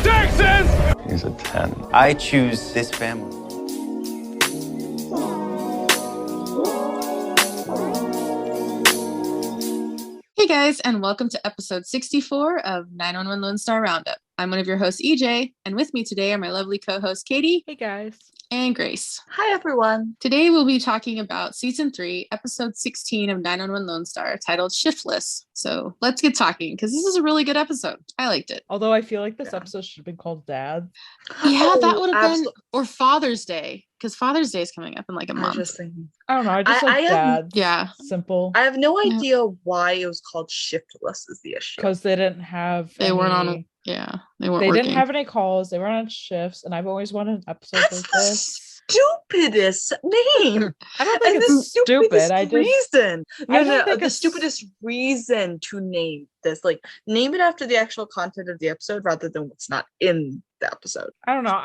Texas! He's a 10. I choose this family. Hey guys, and welcome to episode 64 of 911 Lone Star Roundup. I'm one of your hosts, EJ, and with me today are my lovely co-hosts, Katie. Hey guys. And Grace. Hi, everyone. Today we'll be talking about season 3, episode 16 of 911 Lone Star, titled Shiftless. So let's get talking, because this is a really good episode. I liked it. Although I feel like this episode should have been called Dad. Yeah, that would have been, or Father's Day, because Father's Day is coming up in like a month. I don't know. I just like Dad. Yeah. Simple. I have no idea why it was called Shiftless is the issue. Because they didn't have They weren't on, yeah, they weren't They working. didn't have any calls. They weren't on shifts, and I've always wanted an episode That's like the this. stupidest name. I don't think And it's the stupidest stupid. reason. I don't No, think the it's- stupidest reason to name this. Like, name it after the actual content of the episode rather than what's not in the episode. I don't know.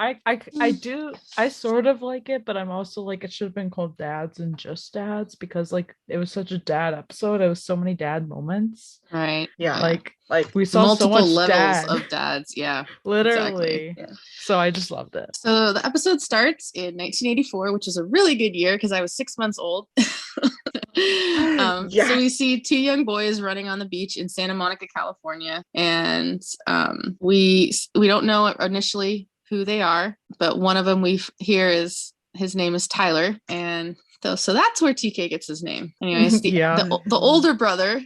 I sort of like it, but I'm also like, it should have been called Dads and just Dads, because like it was such a dad episode. It was so many dad moments. Right. Yeah. Like we saw multiple so much levels dad. of dads. Yeah. Literally. Exactly. Yeah. So I just loved it. So the episode starts in 1984, which is a really good year because I was 6 months old. So we see two young boys running on the beach in Santa Monica, California, and we don't know initially who they are, but one of them we hear is his name is Tyler, and so that's where TK gets his name. Anyways, the older brother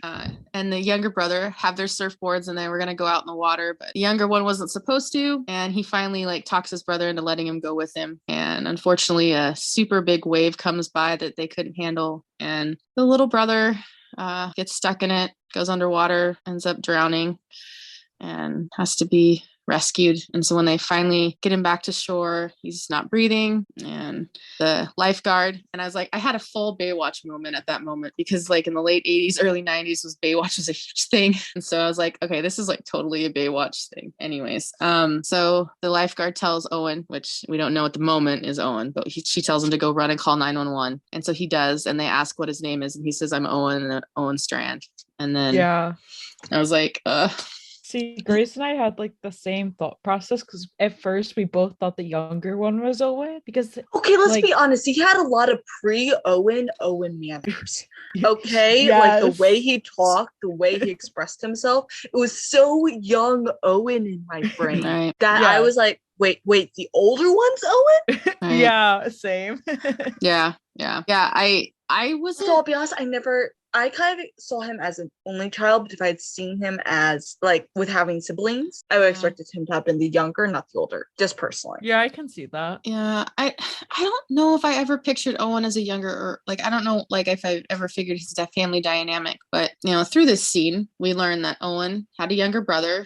and the younger brother have their surfboards, and they were gonna go out in the water, but the younger one wasn't supposed to, and he finally like talks his brother into letting him go with him. And unfortunately, a super big wave comes by that they couldn't handle, and the little brother gets stuck in it, goes underwater, ends up drowning, and has to be rescued. And so when they finally get him back to shore, he's not breathing, and the lifeguard, and I was like, I had a full Baywatch moment at that moment, because like in the late 80s, early 90s Baywatch was a huge thing. And so I was like, okay, this is like totally a Baywatch thing. Anyways, so the lifeguard tells Owen, which we don't know at the moment is Owen, but she tells him to go run and call 911. And so he does, and they ask what his name is, and he says, I'm Owen Strand. And then I was like, See, Grace and I had like the same thought process, because at first we both thought the younger one was Owen, because let's be honest, he had a lot of pre-Owen manners. Okay, like the way he talked, the way he expressed himself, it was so young Owen in my brain that I was like, wait, the older one's Owen? Right. Yeah, same. yeah. I wasn't. So I'll be honest, I kind of saw him as an only child, but if I had seen him as like with having siblings, I would have expected him to have been the younger, not the older, just personally. Yeah, I can see that. Yeah, I don't know if I ever pictured Owen as a younger, or like I don't know like if I ever figured his family dynamic, but through this scene we learned that Owen had a younger brother.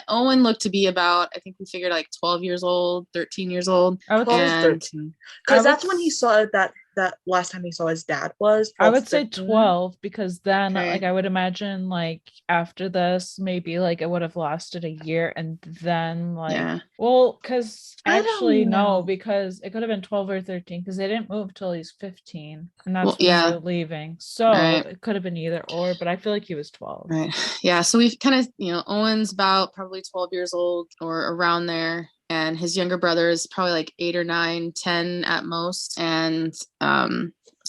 Owen looked to be about, I think we figured like 12 years old, 13 years old. I would say 13, because that's when he saw that last time he saw his dad was 12, I would say 13. 12, because then like I would imagine like after this maybe like it would have lasted a year, and then like because actually no, because it could have been 12 or 13, because they didn't move till he's 15, and that's when they're leaving, so it could have been either or, but I feel like he was 12. So we've kind of Owen's about probably 12 years old or around there, and his younger brother is probably like 8 or 9, 10 at most. And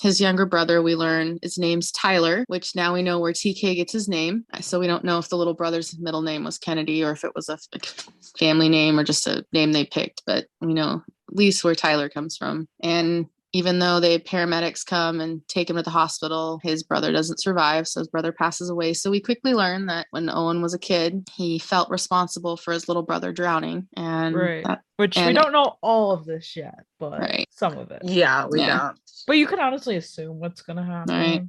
his younger brother, we learn his name's Tyler, which now we know where TK gets his name. So we don't know if the little brother's middle name was Kennedy or if it was a family name or just a name they picked, but we know at least where Tyler comes from. And even though the paramedics come and take him to the hospital, his brother doesn't survive, so his brother passes away. So we quickly learn that when Owen was a kid, he felt responsible for his little brother drowning. And we don't know all of this yet, but some of it. Yeah, we don't. But you can honestly assume what's gonna happen. Right.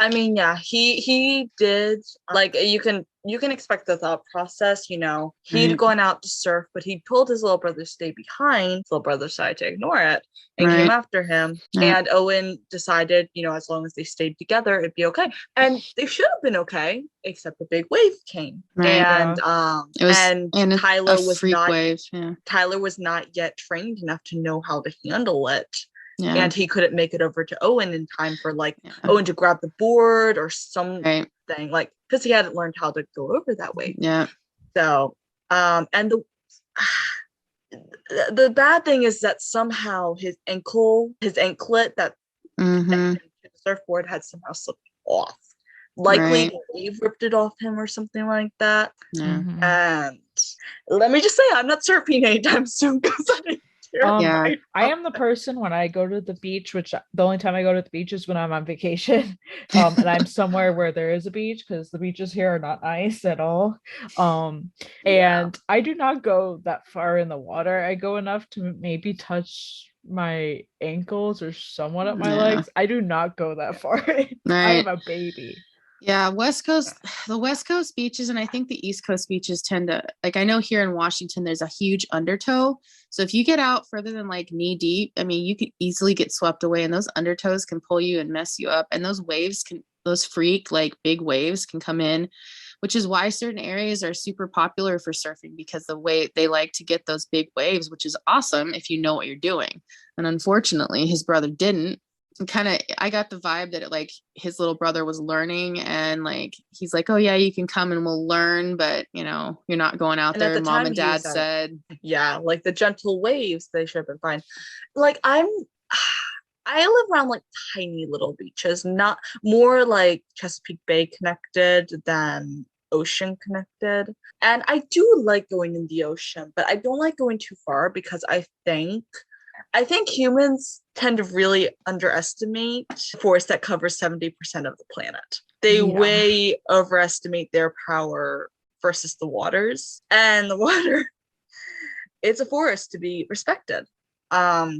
I mean, yeah, he did, like, you can expect the thought process, he'd gone out to surf, but he told his little brother to stay behind. His little brother decided to ignore it and came after him. And Owen decided, as long as they stayed together, it'd be okay. And they should have been okay, except the big wave came. And Tyler was not wave. Tyler was not yet trained enough to know how to handle it. Yeah. And he couldn't make it over to Owen in time for Owen to grab the board or something, because he hadn't learned how to go over that way. Yeah. So, and the bad thing is that somehow his anklet that the surfboard had somehow slipped off. Likely the wave ripped it off him or something like that. Yeah. And let me just say, I'm not surfing anytime soon because I am the person when I go to the beach, which the only time I go to the beach is when I'm on vacation, and I'm somewhere where there is a beach, because the beaches here are not nice at all. And I do not go that far in the water. I go enough to maybe touch my ankles or somewhat at my legs. I do not go that far. I am a baby. Yeah, the West Coast beaches, and I think the East Coast beaches tend to, like, I know here in Washington, there's a huge undertow. So if you get out further than like knee deep, I mean, you could easily get swept away, and those undertows can pull you and mess you up. And those freak, like big waves can come in, which is why certain areas are super popular for surfing, because the way they like to get those big waves, which is awesome if you know what you're doing. And unfortunately, his brother didn't. I got the vibe that like his little brother was learning, and like he's like, oh yeah, you can come and we'll learn, but you know, you're not going out there. Mom and dad said, yeah, like the gentle waves, they should have been fine. Like I live around like tiny little beaches, not more like Chesapeake Bay connected than ocean connected. And I do like going in the ocean, but I don't like going too far, because I think humans tend to really underestimate the forest that covers 70% of the planet. They way overestimate their power versus the waters. And the water, it's a forest to be respected. I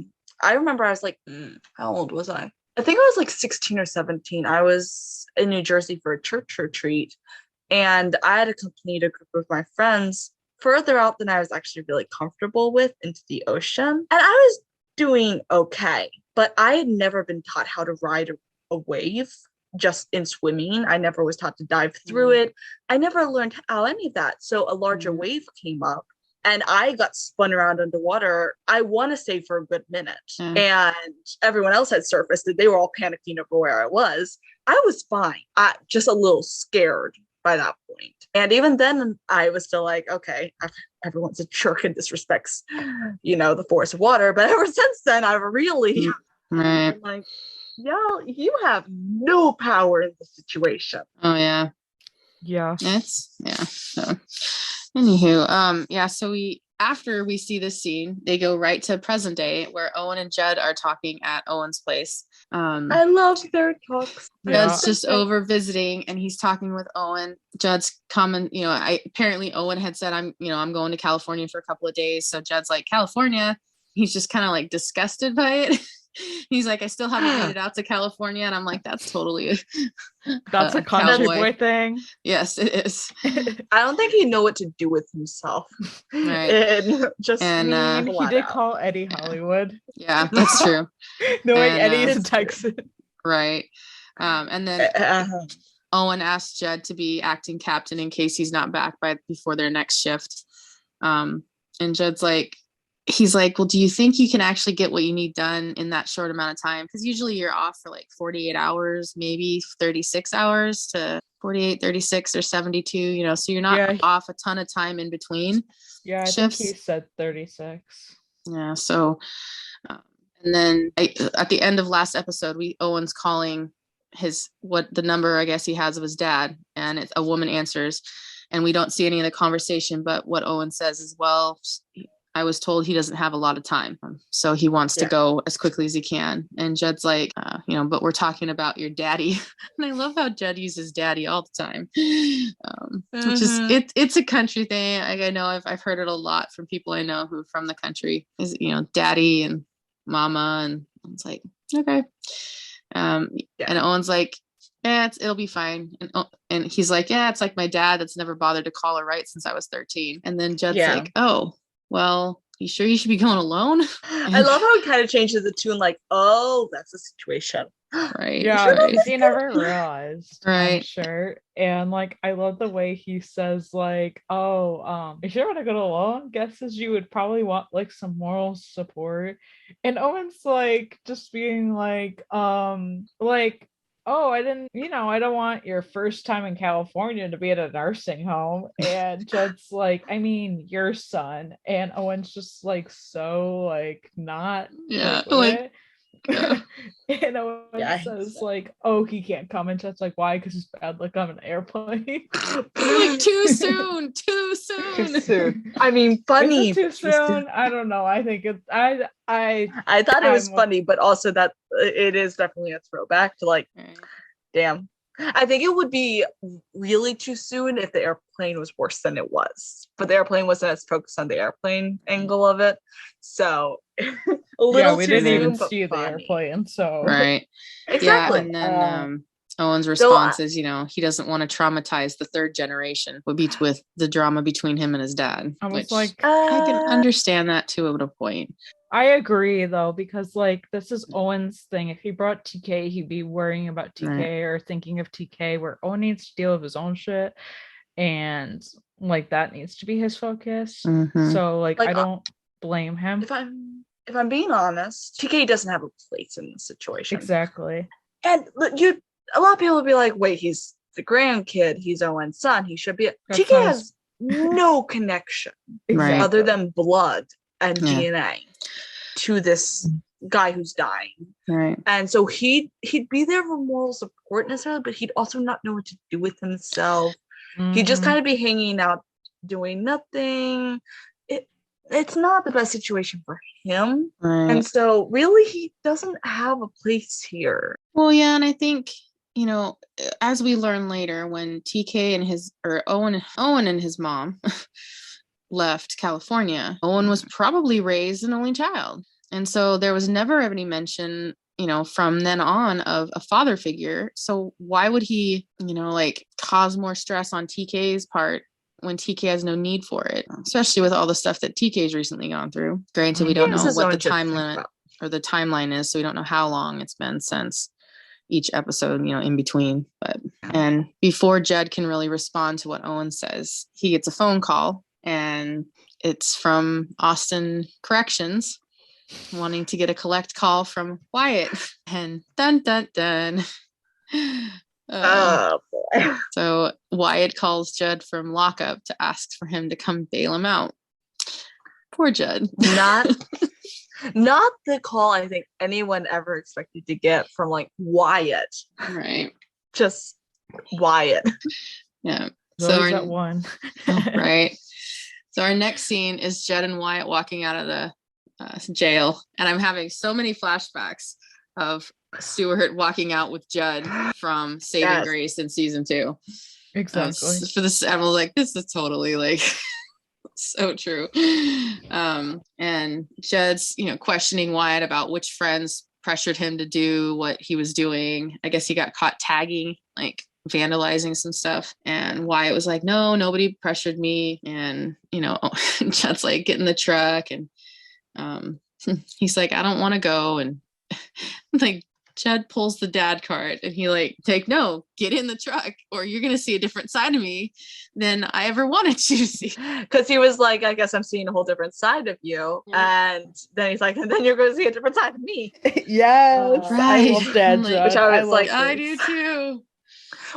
remember I was like, how old was I? I think I was like 16 or 17. I was in New Jersey for a church retreat, and I had accompanied a group of my friends further out than I was actually really comfortable with into the ocean. And I was doing okay, but I had never been taught how to ride a wave just in swimming. I never was taught to dive through it. I never learned how any of that. So a larger wave came up and I got spun around underwater, I want to say for a good minute. And everyone else had surfaced and they were all panicking over where I was. I was fine. Just a little scared by that point. And even then I was still like, okay, everyone's a jerk and disrespects, the force of water. But ever since then, I've really been like, y'all, you have no power in the situation. Oh yeah. Yeah. So anywho, so after we see this scene, they go right to present day where Owen and Judd are talking at Owen's place. I love their talks. Judd's just over visiting, and he's talking with Owen. Judd's comment, apparently Owen had said, I'm going to California for a couple of days. So Judd's like, California? He's just kind of like disgusted by it. He's like, I still haven't made it out to California. And I'm like, that's totally that's a country boy thing. Yes, it is. I don't think he'd know what to do with himself. Right. And he did call Eddie Hollywood. Yeah, that's true. Knowing Eddie's in Texas. Right. And then Owen asked Judd to be acting captain in case he's not back before their next shift. And Judd's like, he's like, well, do you think you can actually get what you need done in that short amount of time? Because usually you're off for like 48 hours, maybe 36 hours to 48, 36 or 72, so you're not off a ton of time in between. Yeah, I shifts. think he said 36. Yeah, so and then at the end of last episode, Owen's calling the number I guess he has of his dad, and a woman answers, and we don't see any of the conversation, but what Owen says is, well, I was told he doesn't have a lot of time, so he wants to go as quickly as he can. And Judd's like, but we're talking about your daddy. And I love how Judd uses daddy all the time, which is it's a country thing. Like, I know I've heard it a lot from people I know who are from the country. Is daddy and mama, and it's like, okay. And Owen's like, yeah, it'll be fine. And he's like, yeah, it's like my dad that's never bothered to call her right since I was 13. And then Judd's like, oh, well, you sure you should be going alone? I love how it kind of changes the tune, like, oh, that's the situation. Right. Yeah, right. He never realized. Right. I'm sure. And like, I love the way he says, like, oh, if you want to go alone, guesses you would probably want like some moral support. And Owen's like just being like oh, I didn't, I don't want your first time in California to be at a nursing home. And Jed's like, I mean, your son. And Owen's just like, so like not. Yeah. Like, yeah. And Owen says like, oh, he can't come. And Jed's like, why? Because he's bad luck on an airplane. Like too soon. Too soon. I mean, funny. Is it too soon? I don't know. I think it's I thought it was funny, but also that it is definitely a throwback to like, damn. I think it would be really too soon if the airplane was worse than it was, but the airplane wasn't as focused on the airplane angle of it. So a little we too didn't soon, even but see funny. the airplane. So right. Exactly. Yeah, and then Owen's response is, he doesn't want to traumatize the third generation with the drama between him and his dad. I was like, I can understand that too at a point. I agree though, because like this is Owen's thing. If he brought TK, he'd be worrying about TK or thinking of TK, where Owen needs to deal with his own shit, and like that needs to be his focus. Mm-hmm. So like I don't blame him. If I'm being honest, TK doesn't have a place in this situation. Exactly. And a lot of people will be like, wait, he's the grandkid, he's Owen's son, he should be. TK has no connection other than blood and DNA to this guy who's dying. Right. And so he'd be there for moral support necessarily, but he'd also not know what to do with himself. Mm-hmm. He'd just kind of be hanging out doing nothing. It's not the best situation for him. Right. And so really he doesn't have a place here. Well, yeah, and I think, as we learn later, when TK and Owen and his mom left California, Owen was probably raised an only child. And so there was never any mention, from then on of a father figure. So why would he, cause more stress on TK's part when TK has no need for it, especially with all the stuff that TK's recently gone through. Granted, we don't know what the time limit or the timeline is, so we don't know how long it's been since each episode, in between. And before Jed can really respond to what Owen says, he gets a phone call, and it's from Austin Corrections wanting to get a collect call from Wyatt. And dun dun dun. Oh boy. So Wyatt calls Judd from lockup to ask for him to come bail him out. Poor Judd. Not the call I think anyone ever expected to get from like Wyatt. Right. Just Wyatt. Yeah. So that one. Right. So our next scene is Judd and Wyatt walking out of the jail, and I'm having so many flashbacks of Stewart walking out with Judd from Saving Grace in season 2. Exactly. For this, I was like, this is totally like so true. And Judd's, questioning Wyatt about which friends pressured him to do what he was doing. I guess he got caught tagging, like vandalizing some stuff. And Wyatt was like, no, nobody pressured me. And, Judd's like, get in the truck. And he's like, I don't want to go. And like, Judd pulls the dad card, and he get in the truck, or you're going to see a different side of me than I ever wanted you to see. Because he was like, I guess I'm seeing a whole different side of you. Yeah. And then he's like, and then you're going to see a different side of me. Yes. Right. I love dad jokes. Which I was like, I do too.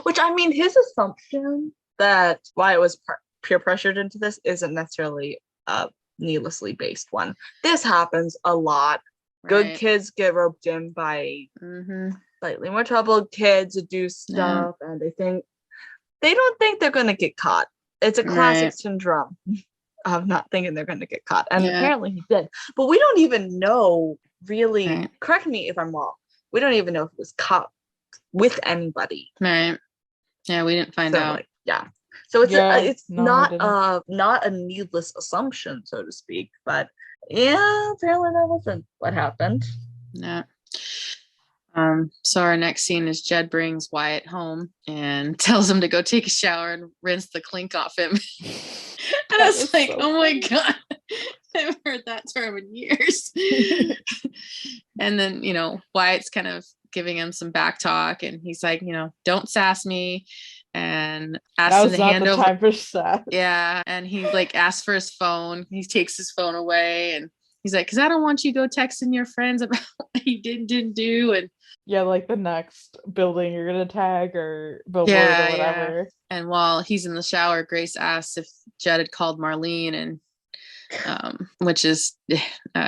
Which, I mean, his assumption that Wyatt was peer pressured into this isn't necessarily a needlessly based one. This happens a lot. Good kids get roped in by slightly more troubled kids to do stuff, and they don't think they're going to get caught. It's a classic syndrome of not thinking they're going to get caught, and apparently he did. But we don't even know really. Correct me if I'm wrong. We don't even know if it was caught with anybody. Right. Yeah, we didn't find out. So it's not a needless assumption, so to speak, but. Yeah, apparently that wasn't what happened. Yeah. So our next scene is Jed brings Wyatt home and tells him to go take a shower and rinse the clink off him. And I was like, oh my God, I haven't heard that term in years. And then, Wyatt's kind of giving him some back talk, and he's like, don't sass me. And asks him to hand over. Time for sass. Yeah, and he asks for his phone. He takes his phone away, and he's like, because I don't want you to go texting your friends about what you didn't do. And yeah, like the next building you're gonna tag or billboard or whatever. And while he's in the shower, Grace asks if Judd had called Marlene, and which is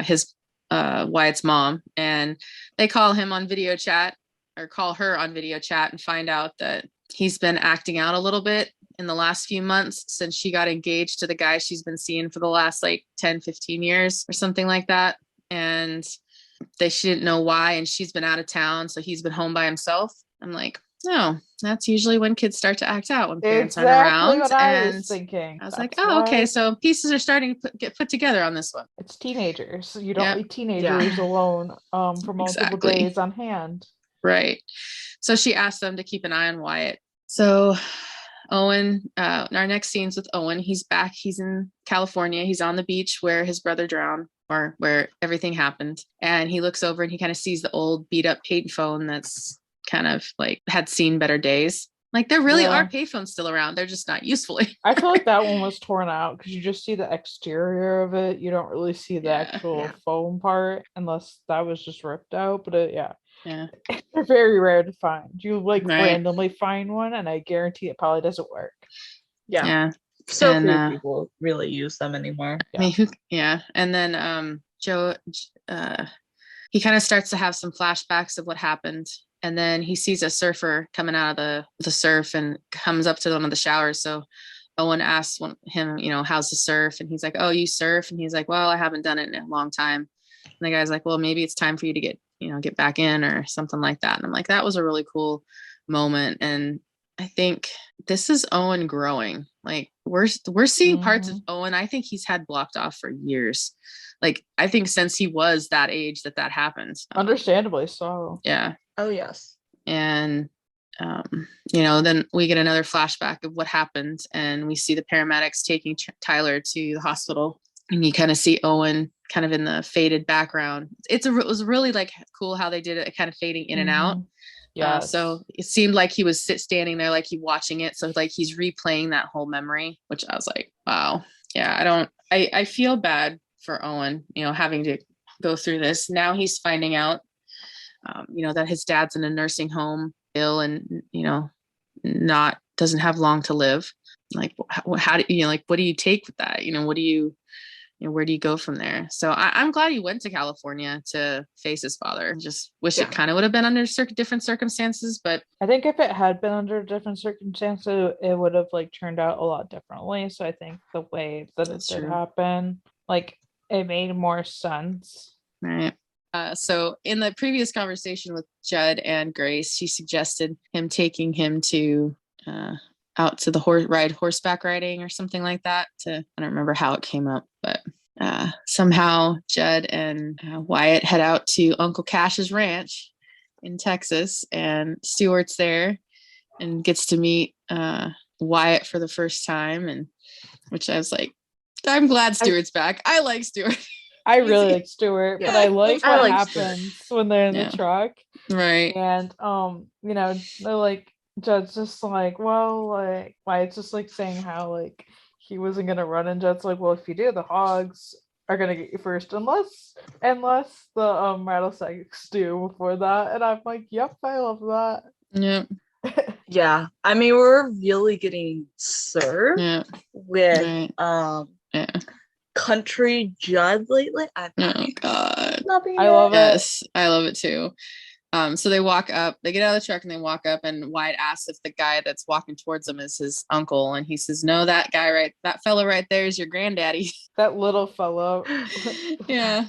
his Wyatt's mom, and they call him on video chat, or call her on video chat, and find out that he's been acting out a little bit in the last few months since she got engaged to the guy she's been seeing for the last like 10-15 years or something like that. And she didn't know why, and she's been out of town, so he's been home by himself. I'm like, no, that's usually when kids start to act out, when parents aren't around. What I was thinking. I was like, oh, okay, so pieces are starting to get put together on this one. It's teenagers. You don't leave teenagers alone for multiple days on hand. Right. So she asked them to keep an eye on Wyatt. So Owen, our next scene's with Owen. He's back. He's in California. He's on the beach where his brother drowned, or where everything happened. And he looks over and he kind of sees the old beat up payphone that's kind of like had seen better days. Like there really are payphones still around. They're just not useful. I feel like that one was torn out because you just see the exterior of it. You don't really see the actual phone part unless that was just ripped out. But they're very rare to find. You randomly find one, and I guarantee it probably doesn't work. So few people really use them anymore. I mean, and then Joe, he kind of starts to have some flashbacks of what happened. And then he sees a surfer coming out of the surf and comes up to one of the showers. So Owen asks him, how's the surf? And he's like, oh, you surf? And he's like, well, I haven't done it in a long time. And the guy's like, well, maybe it's time for you to get back in or something like that. And I'm like, that was a really cool moment. And I think this is Owen growing. Like we're seeing parts of Owen I think he's had blocked off for years. Like I think since he was that age that happened. Understandably so. Yeah. Oh yes. And then we get another flashback of what happened, and we see the paramedics taking Tyler to the hospital, and you kind of see Owen kind of in the faded background. It was really like cool how they did it, kind of fading in and out. Yeah. So it seemed like he was standing there, like he watching it. So like he's replaying that whole memory, which I was like, wow. Yeah. I feel bad for Owen, having to go through this. Now he's finding out, that his dad's in a nursing home, ill, and, doesn't have long to live. Like, how do you, what do you take with that? Where do you go from there? So I'm glad he went to California to face his father. Just wish it kind of would have been under different circumstances, but I think if it had been under different circumstances, it would have turned out a lot differently. So I think the way that it did happen, it made more sense. Right. So in the previous conversation with Judd and Grace, she suggested him taking him to out to the horseback riding or something like that. I don't remember how it came up, but somehow Judd and Wyatt head out to Uncle Cash's ranch in Texas, and Stuart's there and gets to meet Wyatt for the first time, and which I was like, I'm glad Stuart's back. I like Stuart. I really like Stuart, but I like what happens when they're in the truck. Right. And they're like, Judd's just like, well, Wyatt's just saying how he wasn't gonna run, and Judd's like, well, if you do, the hogs are gonna get you first, unless the rattlesnakes do before that. And I'm like, yep, I love that. Yep. Yeah. I mean, we're really getting served with country Judd lately. Oh God. I love it. Yes, I love it too. So they walk up, they get out of the truck and they walk up, and Wyatt asks if the guy that's walking towards them is his uncle. And he says, no, that fellow right there is your granddaddy. That little fellow. Yeah.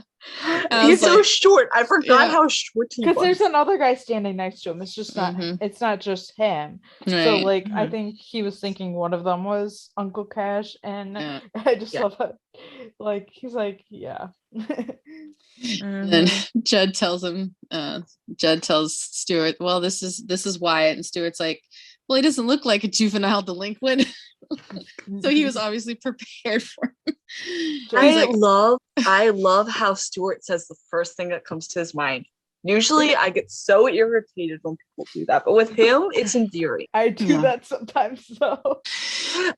He's so short. I forgot how short he was. Because there's another guy standing next to him. It's just not, it's not just him. Right. So I think he was thinking one of them was Uncle Cash. And I just love it. He's like, yeah. And Judd tells Stuart, well, this is Wyatt, and Stuart's like, well, he doesn't look like a juvenile delinquent. So he was obviously prepared for him. I love how Stuart says the first thing that comes to his mind, Usually I get so irritated when people do that, but with him, it's endearing. I do that sometimes though.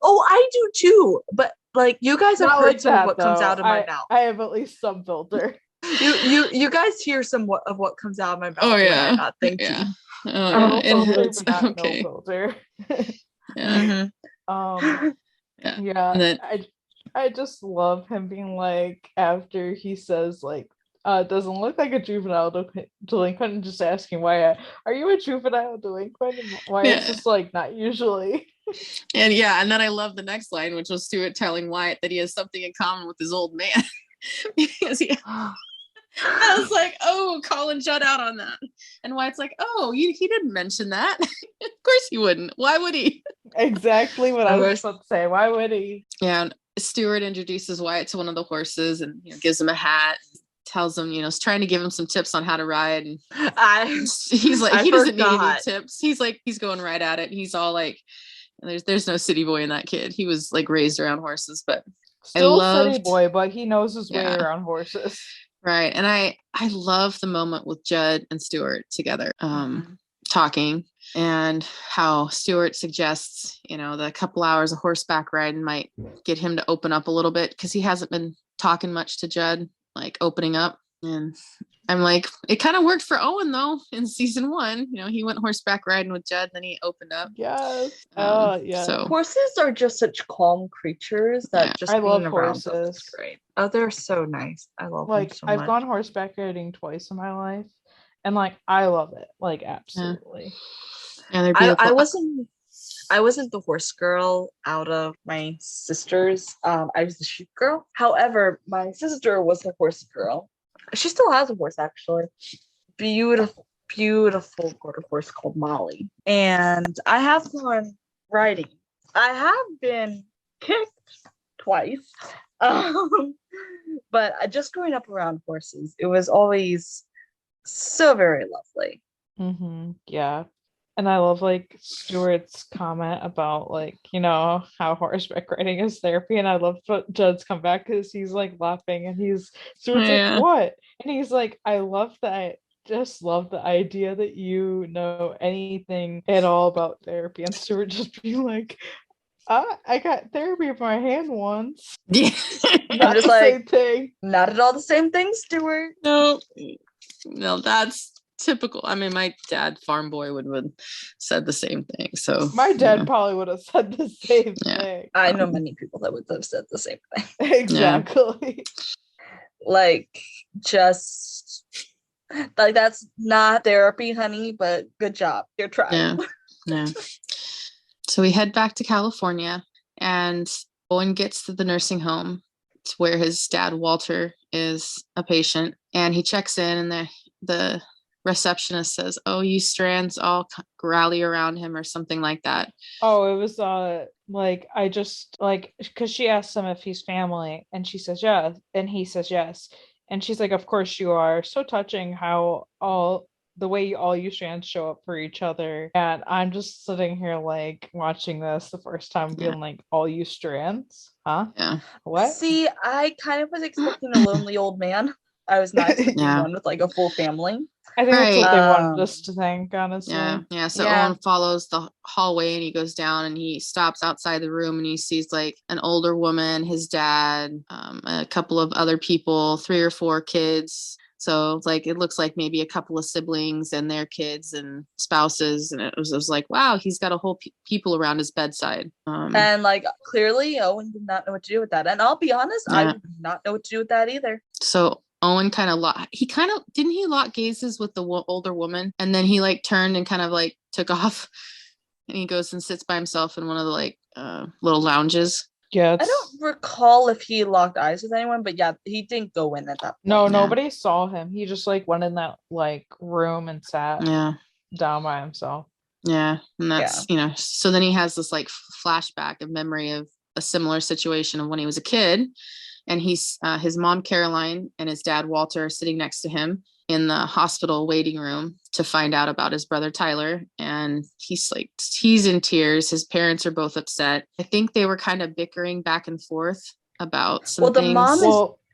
Oh, I do too. But like you guys have heard some of what comes out of my mouth. I have at least some filter. You guys hear somewhat of what comes out of my mouth. Oh yeah. I'm not thinking. Yeah. Oh, filter, but not okay. No filter. Yeah. Yeah. Then, I just love him being like, after he says like, doesn't look like a juvenile delinquent, and just asking Wyatt, are you a juvenile delinquent? And Wyatt's just like, not usually. And then I love the next line, which was Stuart telling Wyatt that he has something in common with his old man. Because I was like, oh, Colin shut out on that. And Wyatt's like, oh, he didn't mention that. Of course he wouldn't. Why would he? Exactly what I was about to say. Why would he? Yeah. And Stuart introduces Wyatt to one of the horses and gives him a hat, tells him, is trying to give him some tips on how to ride. And he's like, he doesn't need any tips. He's like, he's going right at it. And he's all like, there's no city boy in that kid. He was like raised around horses, but still city boy, but he knows his way around horses. Right. And I love the moment with Judd and Stuart together, talking, and how Stuart suggests, the couple hours of horseback riding might get him to open up a little bit, because he hasn't been talking much to Judd, like opening up. And I'm like, it kind of worked for Owen though in season 1. He went horseback riding with Judd, then he opened up. Yes. So horses are just such calm creatures that just I being love around horses. them is great. Oh, they're so nice. I love them so I've much. gone horseback riding twice in my life, and like I love it, like absolutely. Yeah, they're beautiful. I wasn't the horse girl out of my sisters. I was the sheep girl. However, my sister was the horse girl. She still has a horse, actually. Beautiful quarter horse called Molly. And I have gone riding. I have been kicked twice. But just growing up around horses, it was always so very lovely. Yeah. And I love like Stuart's comment about like, how horseback riding is therapy. And I love Judd's come back, because he's like laughing and Stuart's like, what? And he's like, I love that. Just love the idea that you know anything at all about therapy. And Stuart just being like, I got therapy for my hand once. Yeah. Not the same thing. Not at all the same thing, Stuart. No, that's typical. I mean, my dad, farm boy, would said the same thing. So my dad probably would have said the same thing. I know many people that would have said the same thing. Exactly. Like, just like, that's not therapy, honey, but good job. You're trying. Yeah. So we head back to California, and Owen gets to the nursing home to where his dad, Walter, is a patient, and he checks in, and the receptionist says, oh, you strands all rally around him, or something like that. Oh, it was like, I just like, because she asks him if he's family, and she says yes, and he says yes, and she's like, of course you are. So touching how the way all you strands show up for each other. And I'm just sitting here like watching this the first time, being like, all you strands, huh? Yeah. What? See, I kind of was expecting a lonely old man. I was not expecting one with like a full family. I think that's what they wanted us to think, honestly. Yeah. So Owen follows the hallway, and he goes down, and he stops outside the room, and he sees like an older woman, his dad, a couple of other people, 3 or 4 kids. So like, it looks like maybe a couple of siblings and their kids and spouses. And it was like, wow, he's got a whole people around his bedside. And like, clearly Owen did not know what to do with that. And I'll be honest, I did not know what to do with that either. So Owen didn't he lock gazes with the older woman, and then he like turned and kind of like took off, and he goes and sits by himself in one of the like little lounges. Yeah, I don't recall if he locked eyes with anyone, but yeah, he didn't go in at that point. No, nobody saw him. He just like went in that like room and sat down by himself. Yeah, and that's so then he has this like flashback of memory of a similar situation of when he was a kid. And he's his mom, Caroline, and his dad, Walter, are sitting next to him in the hospital waiting room to find out about his brother, Tyler. And he's in tears. His parents are both upset. I think they were kind of bickering back and forth about some things.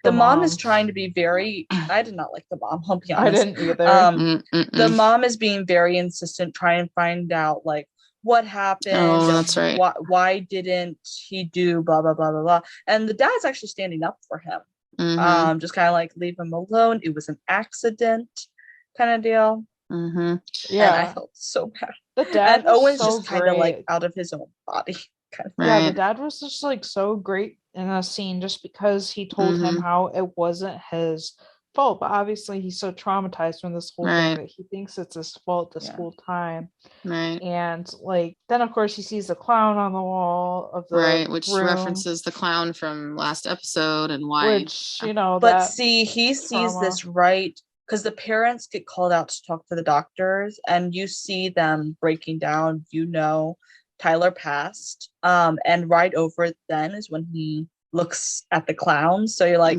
the mom is trying to be very, I did not like the mom, I'll be honest. I didn't either. The mom is being very insistent, trying to find out like what happened. Oh, that's right. Why didn't he do blah blah blah blah blah? And the dad's actually standing up for him. Just kind of like leave him alone. It was an accident, kind of deal. Yeah, and I felt so bad. The dad and Owen's so just kind of like out of his own body. Yeah, the dad was just like so great in a scene just because he told him how it wasn't his fault, but obviously he's so traumatized from this whole thing that he thinks it's his fault this whole time. And like then of course he sees the clown on the wall of the which room, references the clown from last episode and why, which you know, but see, he sees this right because the parents get called out to talk to the doctors and you see them breaking down, you know, Tyler passed, and right over it then is when he looks at the clown. So you're like,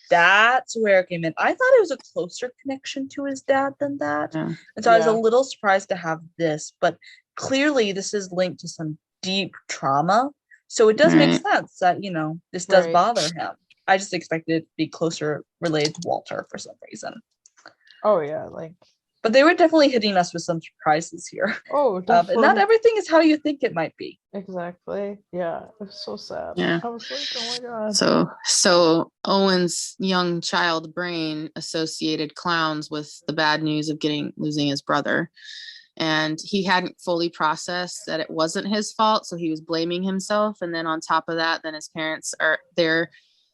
that's where it came in. I thought it was a closer connection to his dad than that. And so I was a little surprised to have this, but clearly this is linked to some deep trauma. So it does make sense that, you know, this does bother him. I just expected it to be closer related to Walter for some reason. Oh yeah, like, but they were definitely hitting us with some surprises here. Oh, definitely. Not everything is how you think it might be. Exactly. Yeah, it's so sad. Yeah. I was like, oh my god. So Owen's young child brain associated clowns with the bad news of losing his brother, and he hadn't fully processed that it wasn't his fault, so he was blaming himself. And then on top of that, then his parents are there,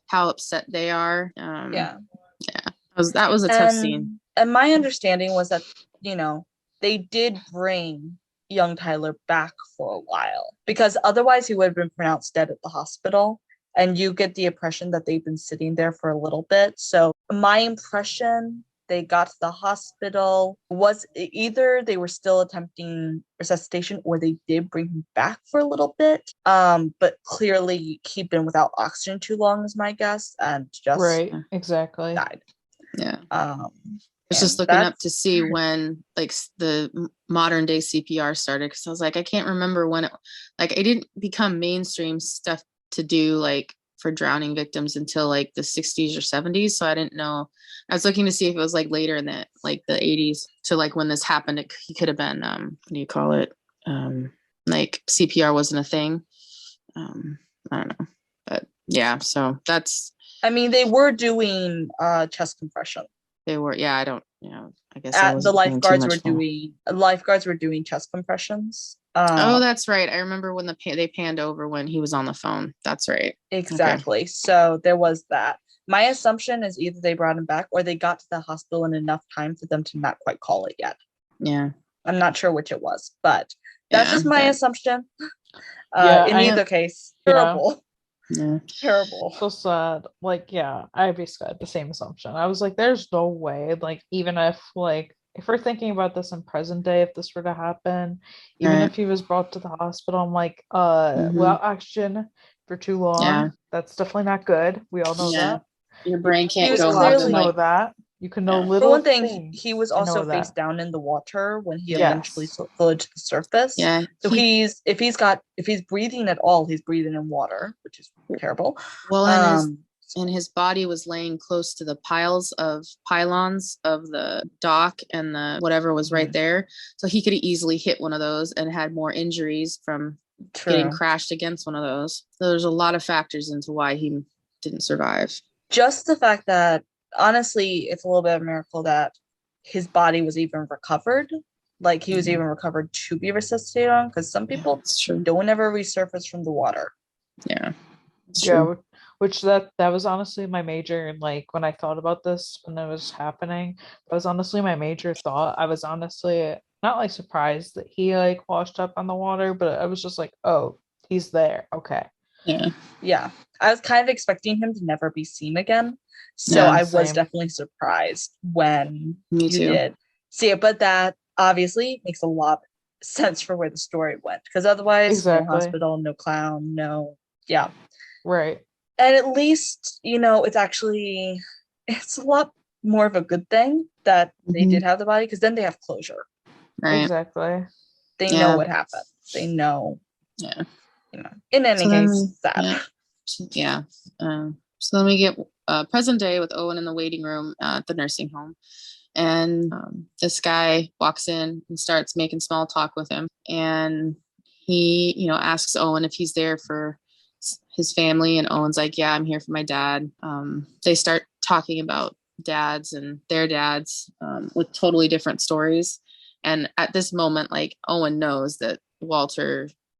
how upset they are. That was a tough scene. And my understanding was that, you know, they did bring young Tyler back for a while because otherwise he would have been pronounced dead at the hospital. And you get the impression that they've been sitting there for a little bit. So my impression, they got to the hospital was either they were still attempting resuscitation or they did bring him back for a little bit. But clearly he'd been without oxygen too long is my guess and just exactly died. Yeah. I was just looking up to see when like the modern day CPR started because I was like, I can't remember when it didn't become mainstream stuff to do like for drowning victims until like the 60s or 70s. So I didn't know. I was looking to see if it was like later in the 80s. So like when this happened, he could have been what do you call it? Like CPR wasn't a thing. I don't know, but yeah. So that's. I mean, they were doing chest compression. They were, I don't, I guess the lifeguards were doing chest compressions. Oh, that's right. I remember when they panned over when he was on the phone. That's right. Exactly. Okay. So there was that. My assumption is either they brought him back or they got to the hospital in enough time for them to not quite call it yet. Yeah. I'm not sure which it was, but that's just my assumption. In either case, terrible. Yeah. Terrible. So sad. Like, yeah, I basically had the same assumption. I was like, there's no way, like, even if we're thinking about this in present day, if this were to happen, even if he was brought to the hospital, I'm like, without oxygen for too long, that's definitely not good. We all know that. Your brain can't go clearly know that. You can know little. For one thing, he was also face down in the water when he eventually floated to the surface. Yeah. So if he's breathing at all, he's breathing in water, which is terrible. Well, and his body was laying close to the pylons of the dock and the whatever was right there. So he could easily hit one of those and had more injuries from getting crashed against one of those. So there's a lot of factors into why he didn't survive. Just the fact that honestly, it's a little bit of a miracle that his body was even recovered. Like he was even recovered to be resuscitated on, because some people don't ever resurface from the water. Yeah. Yeah, which that was honestly my major, like when I thought about this when it was happening, that was honestly my major thought. I was honestly not like surprised that he like washed up on the water, but I was just like, oh, he's there. Okay. Yeah. I was kind of expecting him to never be seen again. So I was definitely surprised when you did see it. But that obviously makes a lot of sense for where the story went. Because otherwise, no hospital, no clown, no. Yeah. Right. And at least, it's a lot more of a good thing that they did have the body, because then they have closure. Right. Exactly. They know what happened. They know. Yeah. In any case, sad. Yeah. So then we get present day with Owen in the waiting room at the nursing home. And this guy walks in and starts making small talk with him. And he, asks Owen if he's there for his family. And Owen's like, yeah, I'm here for my dad. They start talking about dads and their dads with totally different stories. And at this moment, like, Owen knows that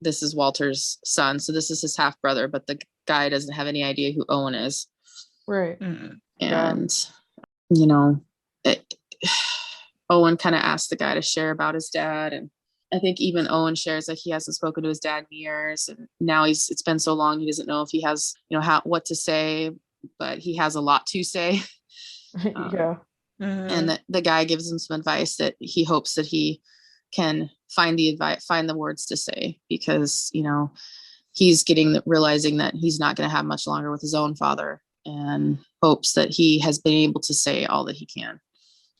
this is Walter's son. So this is his half brother, but the guy doesn't have any idea who Owen is. Right. And, Owen kind of asked the guy to share about his dad. And I think even Owen shares that he hasn't spoken to his dad in years. And now it's been so long, he doesn't know if he has, what to say, but he has a lot to say. Yeah. And the guy gives him some advice that he hopes that he can find the words to say, because, he's realizing that he's not going to have much longer with his own father, and hopes that he has been able to say all that he can.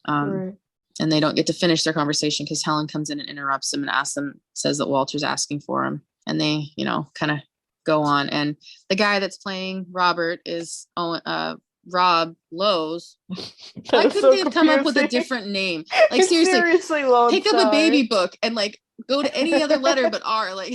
Right. And they don't get to finish their conversation because Helen comes in and interrupts him and says that Walter's asking for him. And they, kind of go on. And the guy that's playing Robert is Rob Lowe's. Why couldn't they have come up with a different name? Like, seriously pick up a baby book and like go to any other letter but R. Like,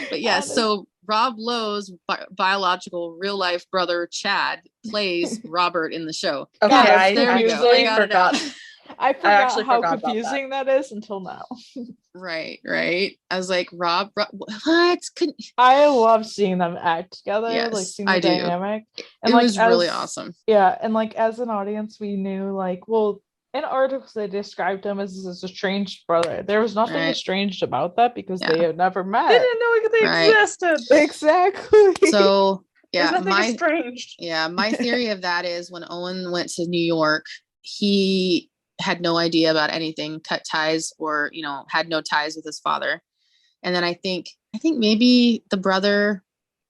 but yeah, so Rob Lowe's biological real life brother Chad plays Robert in the show. Okay, yes, I forgot. I forgot how confusing that is until now. Right. I was like, Rob, what? I love seeing them act together. Yes, like seeing the dynamic. And it was really awesome. Yeah, and like as an audience, we knew like, well, in articles they described him as this estranged brother. There was nothing estranged about that because they had never met. They didn't know they existed. Exactly. So there's nothing estranged. Yeah, my theory of that is when Owen went to New York, he had no idea about anything, cut ties, or had no ties with his father. And then I think maybe the brother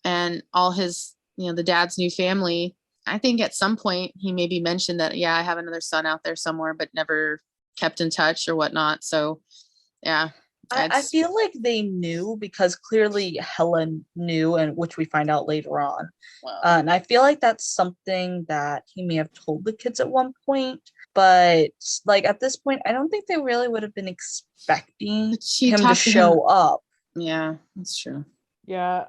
and all his, the dad's new family, I think at some point he maybe mentioned that, I have another son out there somewhere, but never kept in touch or whatnot. So yeah, I feel like they knew, because clearly Helen knew, and which we find out later on. Wow. And I feel like that's something that he may have told the kids at one point. But like at this point, I don't think they really would have been expecting him to show up. Yeah, that's true. Yeah.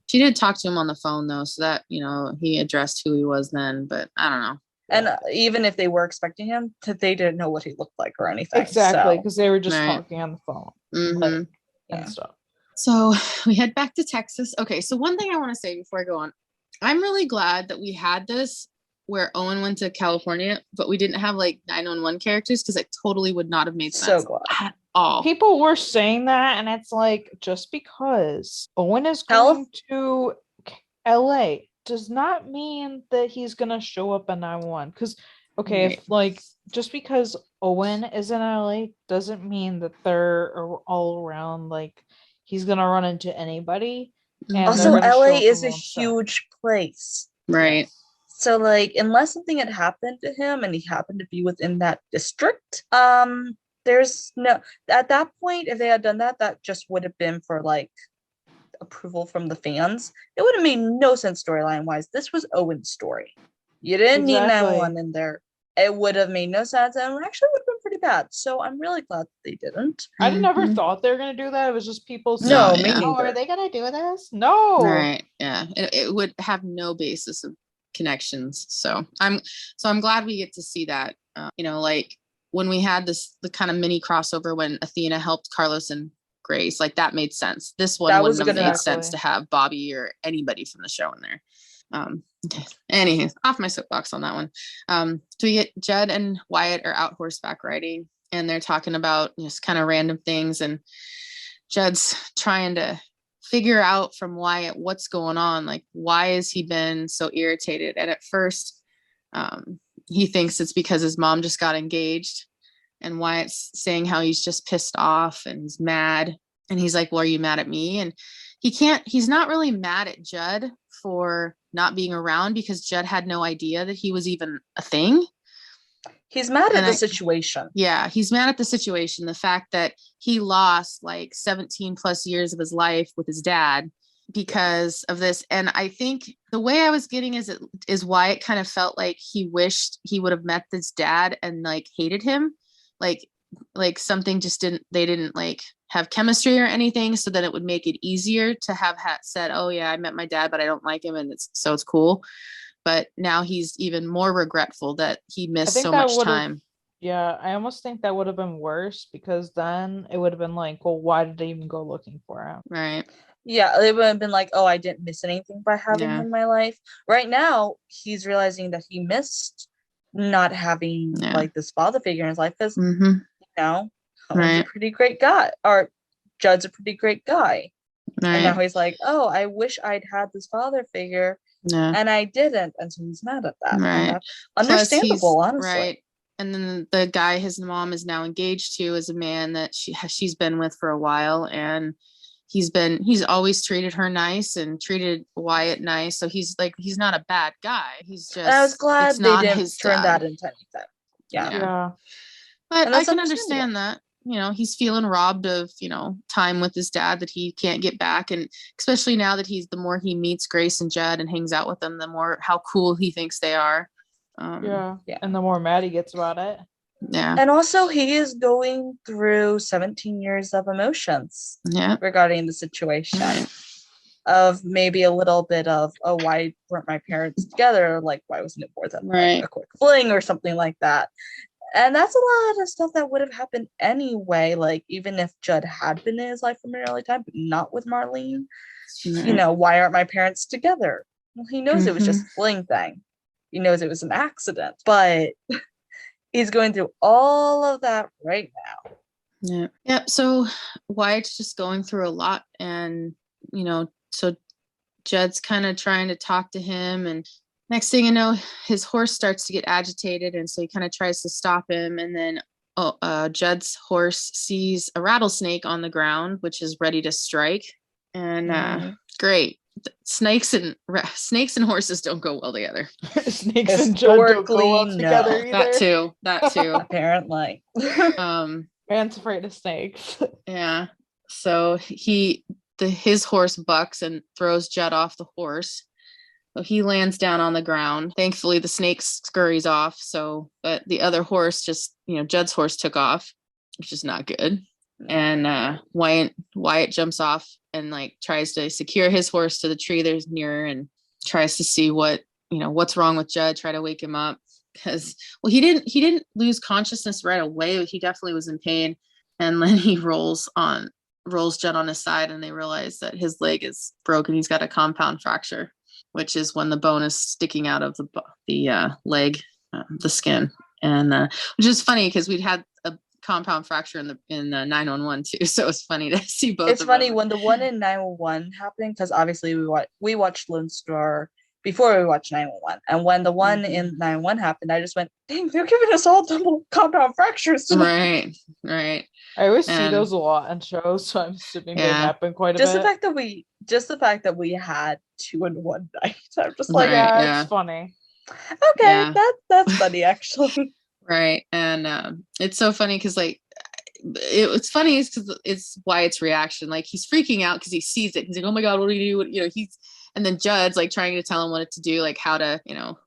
She did talk to him on the phone though, so that he addressed who he was then. But I don't know. And even if they were expecting him, they didn't know what he looked like or anything. Exactly, because they were just talking on the phone and stuff. So we head back to Texas. Okay, so one thing I want to say before I go on, I'm really glad that we had this where Owen went to California, but we didn't have like 911 characters, because it totally would not have made sense at all. People were saying that, and it's like, just because Owen is going to LA does not mean that he's gonna show up at 911. Because if like just because Owen is in LA doesn't mean that they're all around, like he's gonna run into anybody. And also, LA is a huge place, right? So like, unless something had happened to him and he happened to be within that district, there's no, at that point, if they had done that, that just would have been for like approval from the fans. It would have made no sense storyline wise. This was Owen's story. You didn't need 911 in there. It would have made no sense, and it actually would have been pretty bad. So I'm really glad that they didn't. I never thought they were going to do that. It was just people saying, no, me neither. Are they going to do this? No. Right. Yeah. It would have no basis of connections. So I'm glad we get to see that. Like when we had the kind of mini crossover when Athena helped Carlos and Grace, like that made sense. This one wouldn't have made sense to have Bobby or anybody from the show in there. Okay. Anyway, off my soapbox on that one. So we get Judd and Wyatt are out horseback riding, and they're talking about just kind of random things, and Judd's trying to figure out from Wyatt what's going on. Like, why has he been so irritated? And at first, he thinks it's because his mom just got engaged, and Wyatt's saying how he's just pissed off and he's mad. And he's like, well, are you mad at me? And he's not really mad at Judd for not being around, because Judd had no idea that he was even a thing. He's mad at the situation. Yeah, he's mad at the situation. The fact that he lost like 17 plus years of his life with his dad, because of this. And I think the way I was getting is Wyatt kind of felt like he wished he would have met this dad and like hated him. Like something just they didn't like have chemistry or anything, so that it would make it easier to have said, oh yeah, I met my dad, but I don't like him. And it's cool. But now he's even more regretful that he missed so much time. Yeah, I almost think that would have been worse, because then it would have been like, well, why did they even go looking for him? Right. Yeah, it would have been like, oh, I didn't miss anything by having him in my life. Right now, he's realizing that he missed not having like this father figure in his life, because you know, Cohen's a pretty great guy, or Judd's a pretty great guy. And now he's like, oh, I wish I'd had this father figure, and I didn't, and so he's mad at that. Right. Understandable, honestly. Right. And then the guy his mom is now engaged to is a man that she's been with for a while, and he's always treated her nice and treated Wyatt nice. So he's not a bad guy. He's just, I was glad they didn't turn that into anything. Yeah. But I can understand that. You know, he's feeling robbed of, you know, time with his dad that he can't get back. And especially now that the more he meets Grace and Judd and hangs out with them, the more how cool he thinks they are. And the more mad he gets about it. Yeah. And also he is going through 17 years of emotions regarding the situation. Of maybe a little bit of, oh, why weren't my parents together? Like, why wasn't it more than like a quick fling or something like that? And that's a lot of stuff that would have happened anyway. Like, even if Judd had been in his life from an early time, but not with Marlene, you know, why aren't my parents together? Well, he knows it was just a fling thing. He knows it was an accident, but he's going through all of that right now. Yeah. So Wyatt's just going through a lot, and, you know, so Judd's kind of trying to talk to him, and next thing you know, his horse starts to get agitated, and so he kind of tries to stop him, and then Judd's horse sees a rattlesnake on the ground, which is ready to strike. And great. Snakes and horses don't go well together. Snakes and Judd don't go well together either. That too. Apparently. Man's afraid of snakes. Yeah. So his horse bucks and throws Judd off the horse. So he lands down on the ground. Thankfully, the snake scurries off. But the other horse Judd's horse took off, which is not good. And Wyatt jumps off and like tries to secure his horse to the tree there's near, and tries to see what's wrong with Judd, try to wake him up, because he didn't lose consciousness right away. He definitely was in pain, and then he rolls Judd on his side, and they realize that his leg is broken. He's got a compound fracture, which is when the bone is sticking out of the leg, the skin, and which is funny because we'd had a compound fracture in 911 too, so it's funny to see both. It's funny when the one in 911 happened, because obviously we watched Lone Star before we watched 911, and when the one in 911 happened, I just went, dang, they're giving us all double compound fractures. Right. I always see those a lot in shows, so I'm assuming they happen quite a bit. Just the fact that we had 2 in one night, I'm just like, it's funny. Okay, that's funny actually. Right. And it's so funny because like it's funny because it's Wyatt's reaction. Like he's freaking out because he sees it. He's like, oh my God, what do you do? And then Judd's like trying to tell him what to do, like how to,